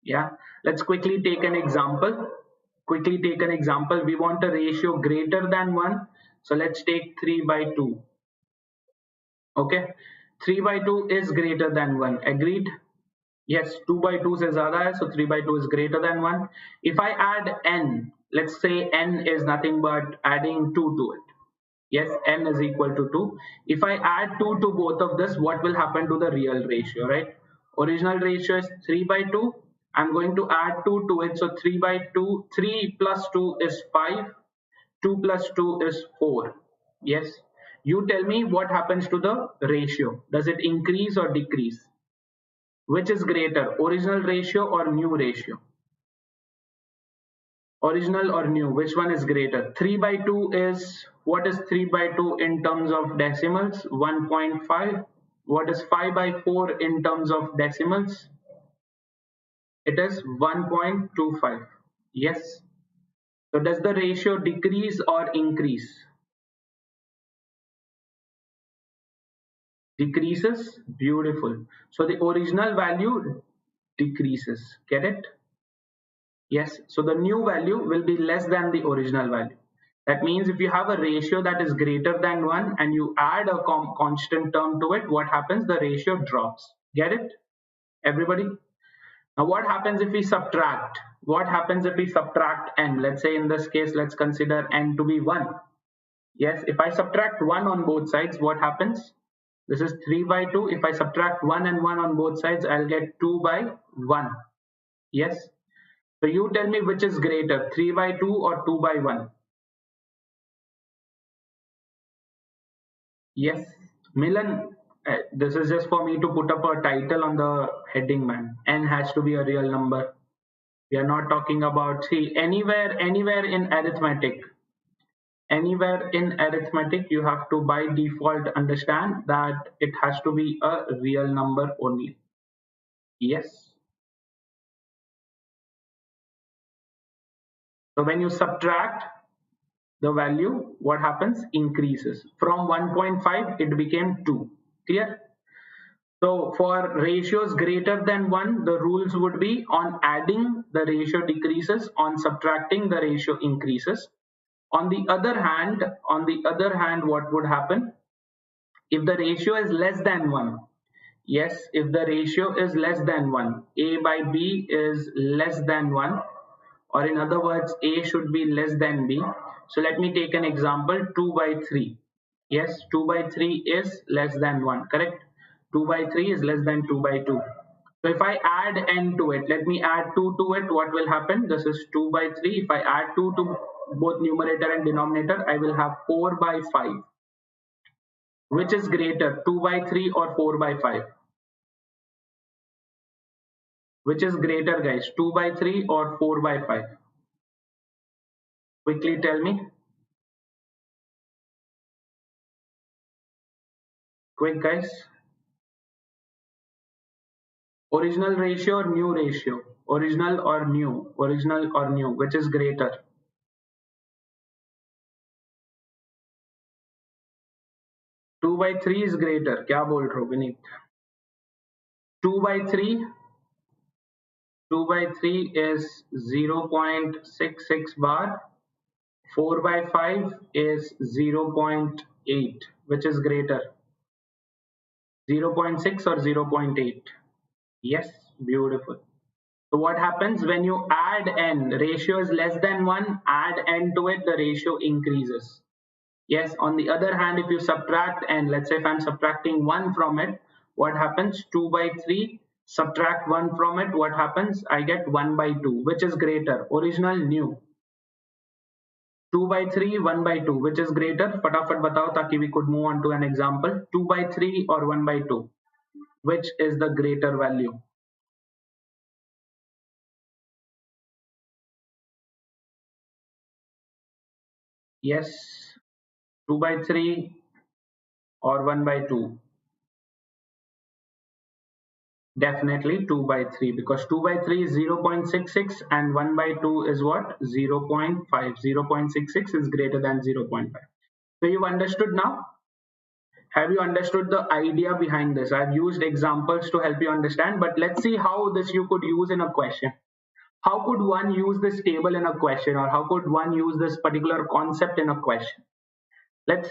Yeah. Let's quickly take an example. We want a ratio greater than 1. So let's take 3 by 2. Okay. 3 by 2 is greater than 1. Agreed? Yes, 2 by 2 से ज़्यादा है, so 3 by 2 is greater than 1. If I add n, let's say n is nothing but adding 2 to it. Yes, n is equal to 2. If I add 2 to both of this, what will happen to the real ratio, right? Original ratio is 3 by 2. I'm going to add 2 to it, so 3 by 2, 3 plus 2 is 5. 2 plus 2 is 4. Yes. You tell me what happens to the ratio. Does it increase or decrease? Which is greater, original ratio or new ratio? Original or new, which one is greater? 3 by 2 is, what is 3 by 2 in terms of decimals? 1.5. What is 5 by 4 in terms of decimals? It is 1.25. Yes. So does the ratio decrease or increase? Decreases. Beautiful. So the original value decreases. Get it? Yes. So the new value will be less than the original value. That means if you have a ratio that is greater than 1 and you add a constant term to it, what happens? The ratio drops. Get it? Everybody? Now what happens if we subtract? What happens if we subtract n? Let's say in this case, let's consider n to be 1. Yes. If I subtract 1 on both sides, what happens? This is 3 by 2. If I subtract 1 and 1 on both sides, I'll get 2 by 1. Yes. So you tell me which is greater, 3 by 2 or 2 by 1? Yes. Milan, this is just for me to put up a title on the heading, man. N has to be a real number. We are not talking about, see, anywhere in arithmetic, you have to by default understand that it has to be a real number only. Yes. So when you subtract the value, what happens? Increases. From 1.5, it became 2. Clear? So for ratios greater than 1, the rules would be on adding, the ratio decreases, on subtracting, the ratio increases. On the other hand, what would happen? If the ratio is less than 1, yes, if the ratio is less than 1, A by B is less than 1, or in other words, A should be less than B. So let me take an example, 2 by 3. Yes, 2 by 3 is less than 1, correct? 2 by 3 is less than 2 by 2. So if I add n to it, let me add 2 to it, what will happen? This is 2 by 3. If I add 2 to both numerator and denominator, I will have 4 by 5. Which is greater, 2 by 3 or 4 by 5? Which is greater, guys, 2 by 3 or 4 by 5? Quickly tell me. Quick, guys. Original ratio or new ratio? Original or new? Original or new? Which is greater? 2 by 3 is greater. क्या बोल रहे हो Vineet? 2 by 3. 2 by 3 is 0.66 bar. 4 by 5 is 0.8. Which is greater? 0.6 or 0.8? Yes, beautiful. So what happens when you add n? Ratio is less than 1, add n to it, the ratio increases. Yes, on the other hand, if you subtract and let's say if I'm subtracting 1 from it, what happens? 2 by 3, subtract 1 from it, what happens? I get 1 by 2, which is greater? Original, new. 2 by 3, 1 by 2, which is greater? Fatafat batao taki we could move on to an example. 2 by 3 or 1 by 2? Which is the greater value? Yes, 2 by 3 or 1 by 2? Definitely 2 by 3 because 2 by 3 is 0.66 and 1 by 2 is what? 0.5. 0.66 is greater than 0.5. So you've understood now? Have you understood the idea behind this? I've used examples to help you understand, but let's see how this you could use in a question. How could one use this table in a question, or how could one use this particular concept in a question? Let's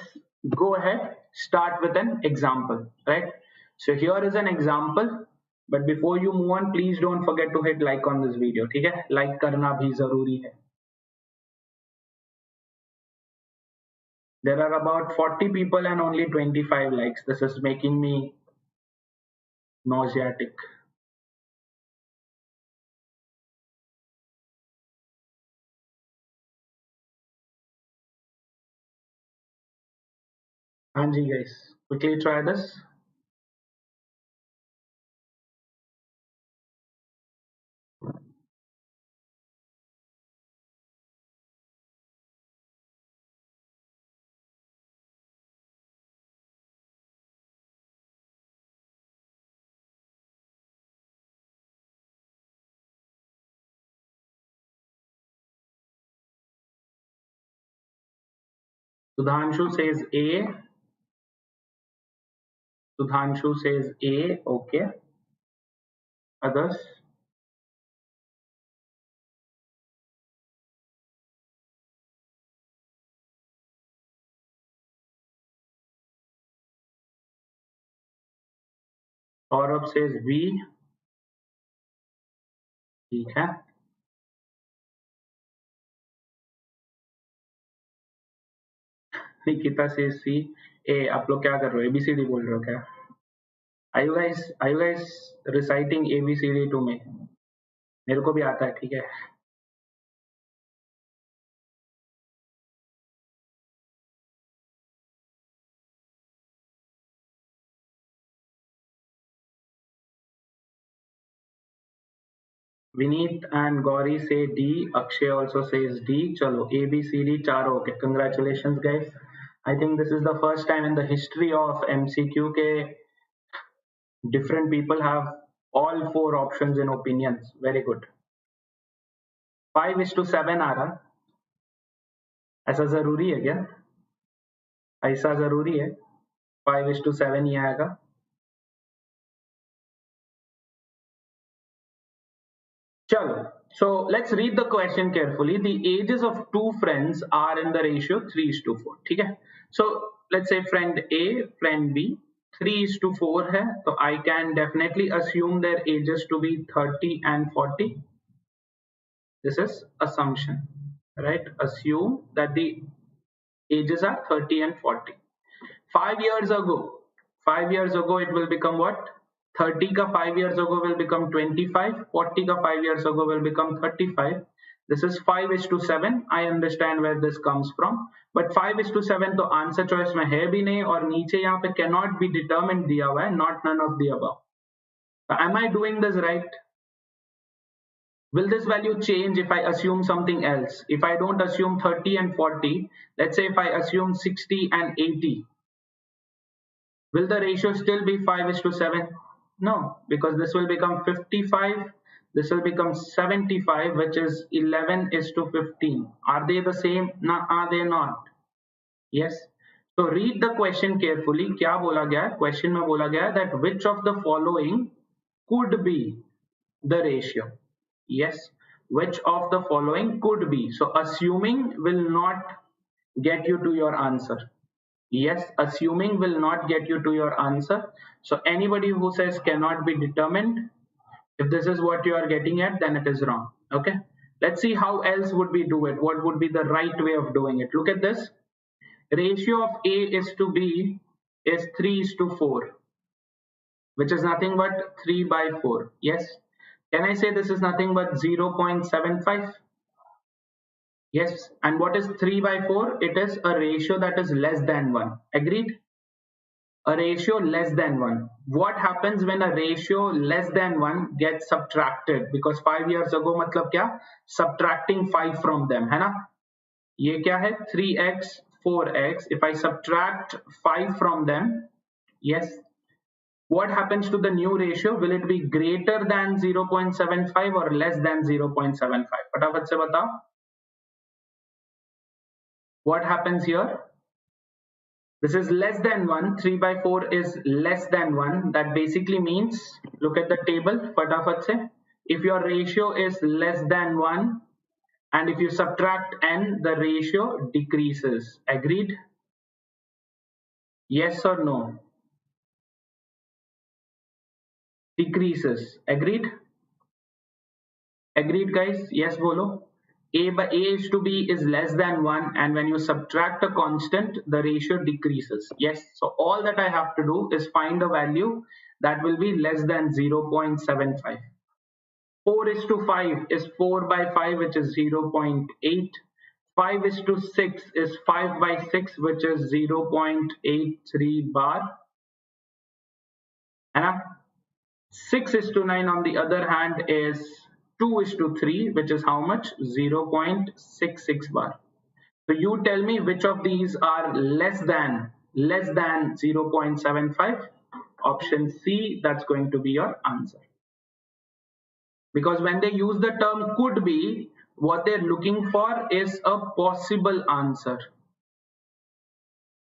go ahead, start with an example, right? So here is an example, but before you move on, please don't forget to hit like on this video. ठीक है? Like करना भी जरूरी है. There are about 40 people and only 25 likes. This is making me nauseatic. Anji guys, quickly try this. Sudhanshu says A. Sudhanshu says A. Okay. Others? Saurabh says B. ठीक है. Nikita says C. A. आप लोग क्या कर रहे हो? ABCD बोल रहे हो क्या? Are you guys reciting ABCD to me? मेरे को भी आता है, ठीक है. Vineet and Gauri say D. Akshay also says D. चलो ABCD चारों okay. Congratulations guys. I think this is the first time in the history of MCQ के different people have all 4 options in opinions. Very good. 5:7 आ रहा. ऐसा जरूरी है क्या? ऐसा जरूरी है? 5:7 ही आएगा. Chalo. So let's read the question carefully. The ages of 2 friends are in the ratio 3:4. ठीक है? So let's say friend A, friend B, 3:4 है. So I can definitely assume their ages to be 30 and 40. This is assumption, right? Assume that the ages are 30 and 40. 5 years ago it will become what? 30 ka 5 years ago will become 25. 40 ka 5 years ago will become 35. This is 5:7. I understand where this comes from, but 5:7 तो answer choice में है भी नहीं और नीचे यहाँ पे cannot be determined दिया हुआ है, not none of the above. So am I doing this right? Will this value change if I assume something else? If I don't assume 30 and 40, let's say if I assume 60 and 80, will the ratio still be 5:7? No, because this will become 55, this will become 75, which is 11:15. Are they the same? No, are they not? Yes. So read the question carefully. क्या बोला गया है? Question में बोला गया है that which of the following could be the ratio? Yes, which of the following could be? So assuming will not get you to your answer. Yes, assuming will not get you to your answer. So anybody who says cannot be determined, if this is what you are getting at, then it is wrong. Okay, let's see how else would we do it. What would be the right way of doing it? Look at this. ratio of A is to B is 3:4, which is nothing but 3 by 4. Yes. Can I say this is nothing but 0.75? Yes. And what is 3 by 4? It is a ratio that is less than 1. Agreed? A ratio less than 1. What happens when a ratio less than 1 gets subtracted? Because 5 years ago, मतलब क्या? Subtracting 5 from them, है ना? ये क्या है? 3x, 4x. If I subtract 5 from them, yes. What happens to the new ratio? Will it be greater than 0.75 or less than 0.75? फटाफट से बताओ. What happens here? This is less than 1. 3 by 4 is less than 1. That basically means, look at the table, फटाफट से. If your ratio is less than 1 and if you subtract n, the ratio decreases. Agreed? Yes or no? Decreases. Agreed? Agreed, guys? Yes, bolo. A is to B is less than 1, and when you subtract a constant, the ratio decreases. Yes, so all that I have to do is find a value that will be less than 0.75. 4 is to 5 is 4 by 5, which is 0.8. 5 is to 6 is 5 by 6, which is 0.83 bar. And 6 is to 9 on the other hand is 2 is to 3, which is how much? 0.66 bar. So you tell me which of these are less than 0.75. Option C, that's going to be your answer. Because when they use the term could be, what they're looking for is a possible answer.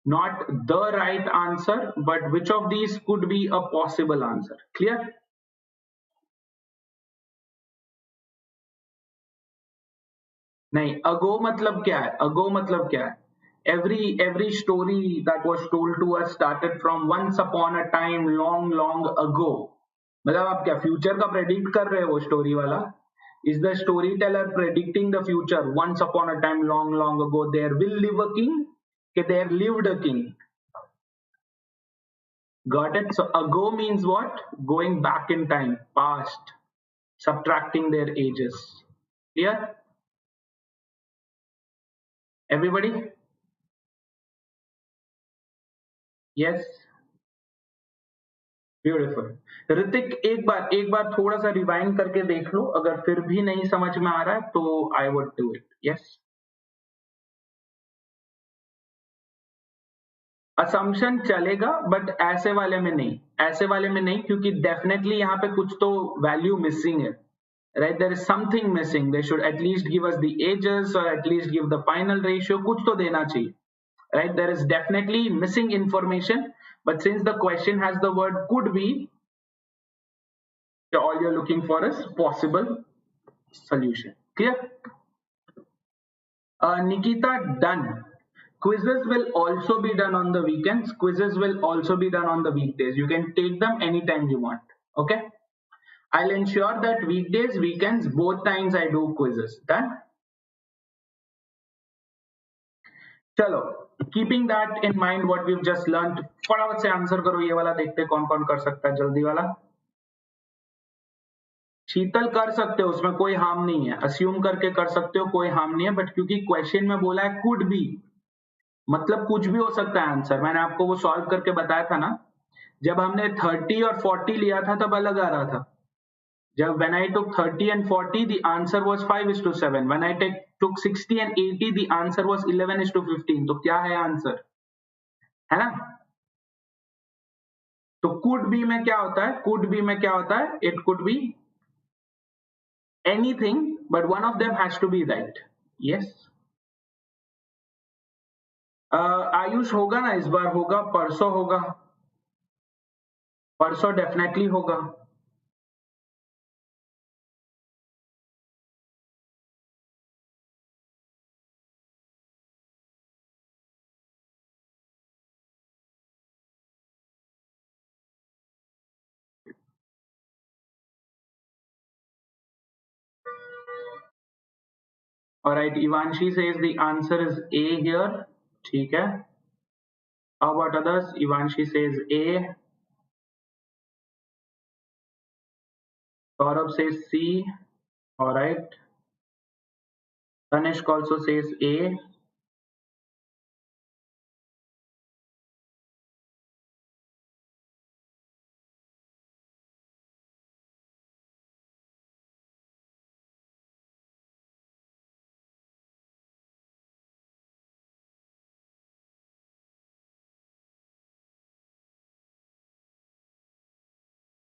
Not the right answer, but which of these could be a possible answer. Clear? नहीं, ago मतलब क्या है? Ago मतलब क्या है? Every story that was told to us started from once upon a time, long ago. मतलब आप क्या फ्यूचर का प्रेडिक्ट कर रहे हो? स्टोरी वाला is the storyteller predicting the future? Once upon a time, long ago, there will live a king. Okay, there lived a king. Got it? So ago means what? Going back in time, past, subtracting their ages. Clear? Everybody? Yes. Beautiful. Hrithik एक बार थोड़ा सा rewind करके देख लो, अगर फिर भी नहीं समझ में आ रहा है तो I would do it. Yes. Assumption चलेगा बट ऐसे वाले में नहीं, ऐसे वाले में नहीं, क्योंकि डेफिनेटली यहाँ पे कुछ तो वैल्यू मिसिंग है. Right, there is something missing. They should at least give us the edges or at least give the final ratio. कुछ तो देना चाहिए. Right, there is definitely missing information, but since the question has the word could be, all you're looking for is possible solution. Clear? Nikita, done. Quizzes will also be done on the weekends. Quizzes will also be done on the weekdays. You can take them anytime you want. Okay? I'll ensure that weekdays, weekends, both times I do quizzes. Done? चलो, keeping that in mind, what we've just learned, फटाफट से answer करो. ये वाला देखते कौन कौन कर सकता है, जल्दी वाला. शीतल कर सकते हो, उसमें कोई हार्म नहीं है. अस्यूम करके कर सकते हो, कोई हार्म नहीं है. बट क्योंकि क्वेश्चन में बोला है कुड बी, मतलब कुछ भी हो सकता है आंसर. मैंने आपको वो सॉल्व करके बताया था ना. जब हमने 30 और 40 लिया था तब अलग आ रहा था. जब when I took 30 and 40, the answer was 5:7. When I took 60 and 80, the answer was 11:15. तो क्या है आंसर, है ना? तो कुड बी में क्या होता है? कुड बी में क्या होता है? It could be anything, but one of them has to be right. Yes. Ayush होगा ना इस बार? होगा, परसों होगा, परसों डेफिनेटली होगा. All right, Ivanshi says the answer is A here. ठीक है. How about others? Ivanshi says A. Saurabh says C. All right. Tanishq also says A.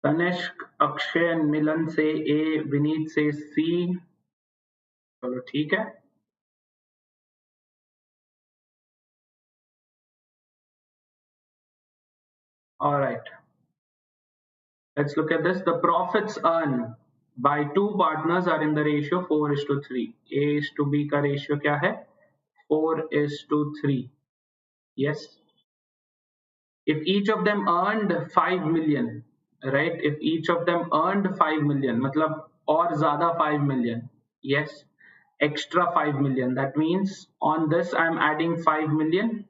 Tanishq, Akshay and Milan say A. Vineet says C. चलो ठीक है. All right. Let's look at this. The profits earned by two partners are in the ratio 4:3. A is to B का ratio क्या है? 4:3. Yes. If each of them earned 5 million, right? If each of them earned 5 million, मतलब और ज़्यादा 5 million. Yes. Extra 5 million. That means on this I'm adding 5 million.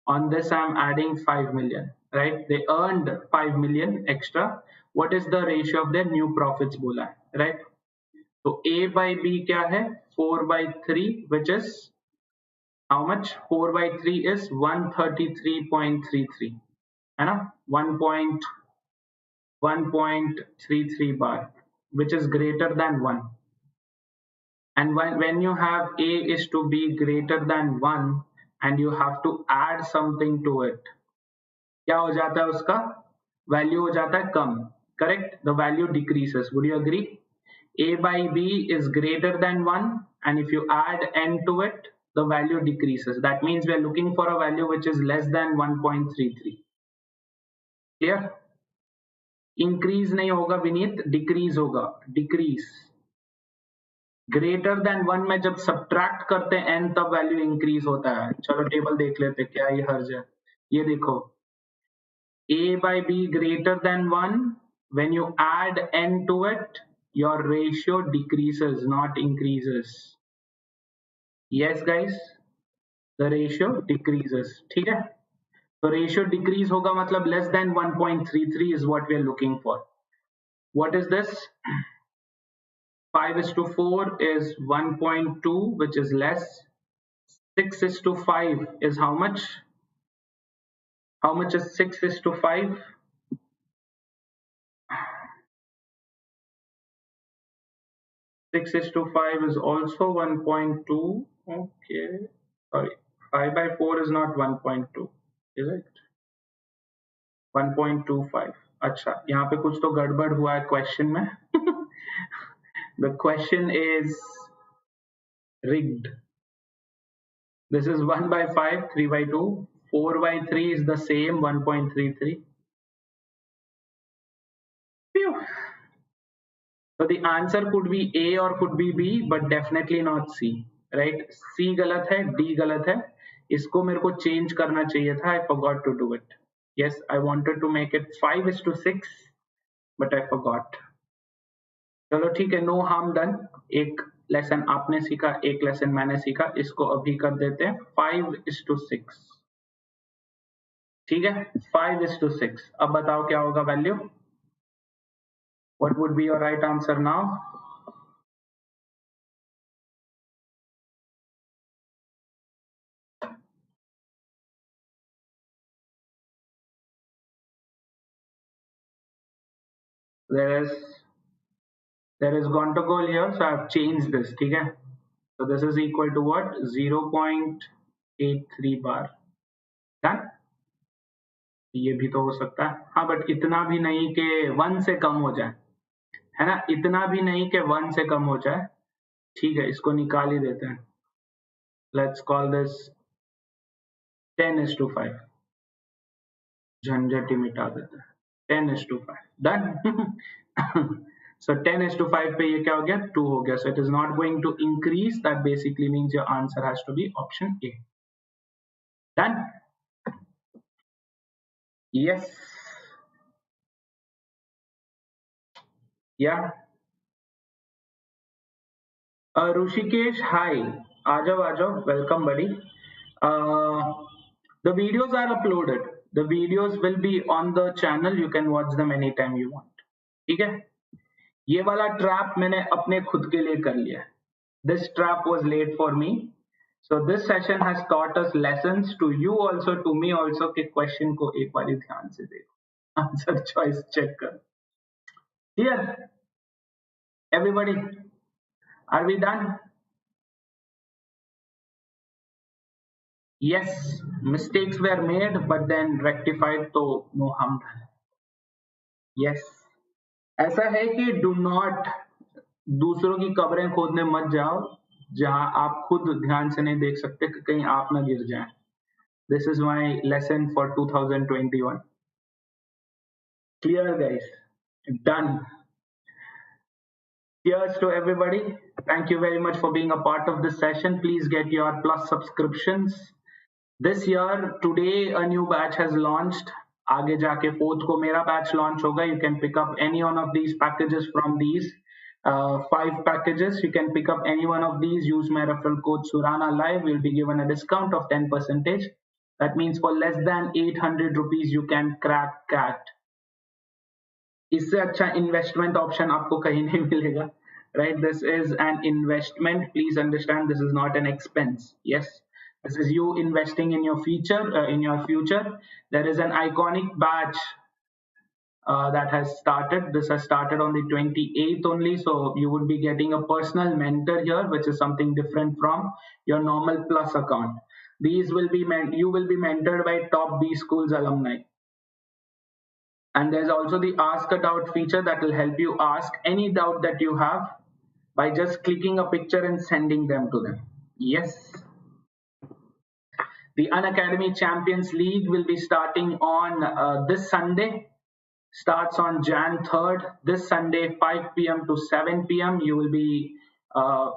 On this I'm adding 5 million, right? They earned 5 million extra. What is the ratio of their new profits बोला है, right? So A by B क्या है? 4/3, which is how much? 4/3 is 133.33, है ना? 1.33 bar, which is greater than 1. And when you have A is to be greater than 1 and you have to add something to it, क्या हो जाता है उसका? Value हो जाता है कम. Correct? The value decreases. Would you agree? A by B is greater than 1 and if you add n to it, the value decreases. That means we are looking for a value which is less than 1.33. Clear? Increase नहीं होगा Vineet, decrease होगा. Decrease. Greater than 1 में जब subtract करते हैं n तब value increase होता है. चलो टेबल देख लेते हैं क्या ये हर्ज है. ये देखो, A by B greater than 1, when you add n to it, your ratio decreases, not increases. Yes, guys, the ratio decreases. ठीक है? So ratio decrease होगा मतलब less than 1.33 is what we are looking for. What is this? 5:4 is 1.2, which is less. 6:5 is how much? How much is 6:5? 6:5 is also 1.2. Okay, sorry, 5/4 is not 1.2, is it? 1.25. अच्छा, यहाँ पे कुछ तो गड़बड़ हुआ है क्वेश्चन में. The question is rigged. This is 1/5, 3/2. 4/3 is the same, 1.33. Phew. So the answer could be A or could be B, but definitely not C. Right? C गलत है, D गलत है. इसको मेरे को change करना चाहिए था. I forgot to do it. Yes, I wanted to make it 5:6, but I forgot. चलो ठीक है, no harm done. एक लेसन आपने सीखा, एक लेसन मैंने सीखा. इसको अभी कर देते हैं 5:6. ठीक है, 5:6. अब बताओ क्या होगा value? What would be your right answer now? There is gontogoal here, so I've changed this. ठीक है, so this is equal to what? 0.83 bar. Done? ये भी तो हो सकता है. हाँ, बट इतना भी नहीं कि 1 से कम हो जाए, है ना? इतना भी नहीं कि 1 से कम हो जाए. ठीक है, इसको निकाल ही देते हैं. Let's call this 10:5. झंझट ही मिटा देते हैं. 10:5. Done? So 10:5 पे ये क्या हो गया? 2 हो गया. So it is not going to increase. That basically means your answer has to be option A. Done? Yes. Yeah. Rushikesh, hi. आ जाओ. Welcome, buddy. The videos are uploaded. The videos will be on the channel. You can watch them anytime you want. ठीक है? ये वाला trap मैंने अपने खुद के लिए कर लिया. This trap was laid for me. So this session has taught us lessons to you also, to me also, कि question को एक बारी ध्यान से देखो. Answer choice check कर. Here, everybody, are we done? Yes, mistakes were made, but then rectified, तो no harm. Yes. ऐसा है कि do not दूसरों की कब्रें खोदने मत जाओ जहां आप खुद ध्यान से नहीं देख सकते कि कहीं आप ना गिर जाएं. This is my lesson for 2021. Clear, guys? Done. Cheers to everybody. Thank you very much for being a part of this session. Please get your plus subscriptions. This year, today, a new batch has launched. आगे जाके 4th को मेरा batch launch होगा. You can pick up any one of these packages from these 5 packages. You can pick up any one of these. Use my referral code Surana Live. You'll be given a discount of 10%. That means for less than 800 rupees, you can crack CAT. इससे अच्छा investment option आपको कहीं नहीं मिलेगा, right? This is an investment. Please understand, this is not an expense. Yes, this is you investing in your future. There is an iconic batch that has started. This has started on the 28th only, so you would be getting a personal mentor here, which is something different from your normal plus account. These will be you will be mentored by top B schools alumni. And there's also the ask a doubt feature that will help you ask any doubt that you have by just clicking a picture and sending them to them. Yes. The Unacademy Champions League will be starting on this Sunday. Starts on Jan 3rd. This Sunday, 5 p.m. to 7 p.m. You will be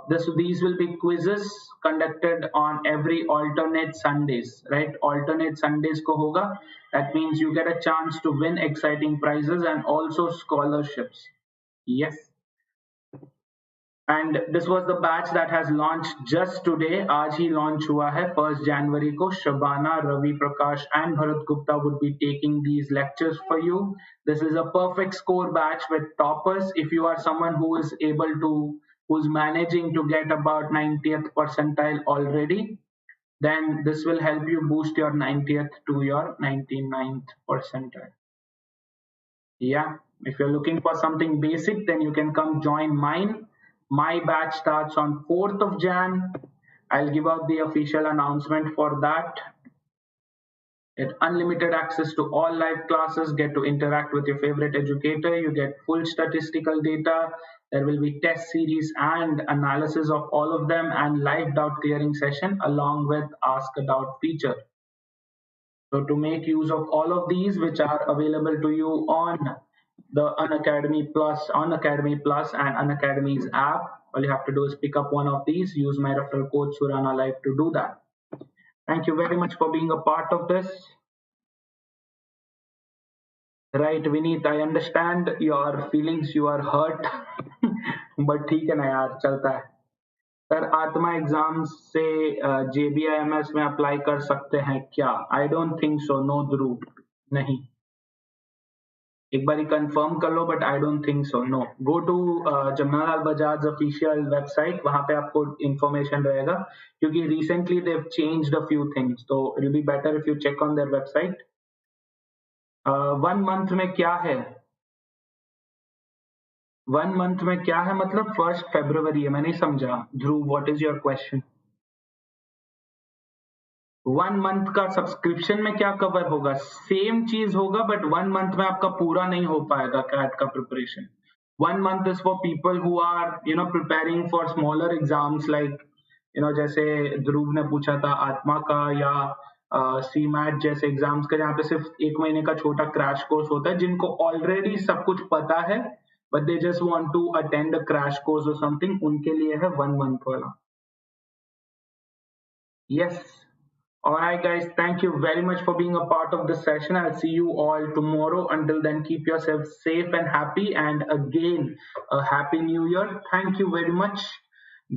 these will be quizzes conducted on every alternate Sundays, right? Alternate Sundays ko hoga. That means you get a chance to win exciting prizes and also scholarships. Yes. And this was the batch that has launched just today. आज ही launch हुआ है 1st January को. Shabana, Ravi Prakash and Bharat Gupta would be taking these lectures for you. This is a perfect score batch with toppers. If you are someone who's managing to get about 90th percentile already, then this will help you boost your 90th to your 99th percentile. Yeah, if you're looking for something basic, then you can come join mine. My batch starts on 4th of Jan. I'll give out the official announcement for that. Get unlimited access to all live classes, get to interact with your favorite educator, you get full statistical data, there will be test series and analysis of all of them, and live doubt clearing session along with ask a doubt feature. So to make use of all of these, which are available to you on the Unacademy Plus and Unacademy's app, all you have to do is pick up one of these, use my referral code Surana Live to do that. Thank you very much for being a part of this. Right, Vineet, I understand your feelings, you are hurt, but ठीक है ना यार, चलता है. Sir आत्मा exams से JBIMS में apply कर सकते हैं क्या? I don't think so. No Dhruv, नहीं. एक बार कंफर्म कर लो, but I don't think so. No. Go to Jamnalal Bajaj official website. वहां पे आपको इंफॉर्मेशन रहेगा, क्योंकि recently they have changed a few things, तो it will be better if you check on their website. 1 month में क्या है? 1 मंथ में क्या है मतलब 1 फरवरी है. मैं नहीं समझा. Dhruv, what is your question? 1 month का सब्सक्रिप्शन में क्या कवर होगा? सेम चीज होगा, बट 1 मंथ में आपका पूरा नहीं हो पाएगा कैट का preparation. 1 month is for people who are preparing for smaller exams, like जैसे ध्रुव ने पूछा था आत्मा का, या CMAT जैसे एग्जाम्स का, जहाँ पे सिर्फ 1 महीने का छोटा क्रैश कोर्स होता है. जिनको ऑलरेडी सब कुछ पता है but they just want to attend a crash course or something, उनके लिए है 1 मंथ वाला. Yes. All right, guys. Thank you very much for being a part of this session. I'll see you all tomorrow. Until then, keep yourself safe and happy. And again, a happy new year. Thank you very much.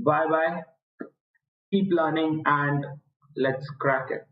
Bye bye. Keep learning and let's crack it.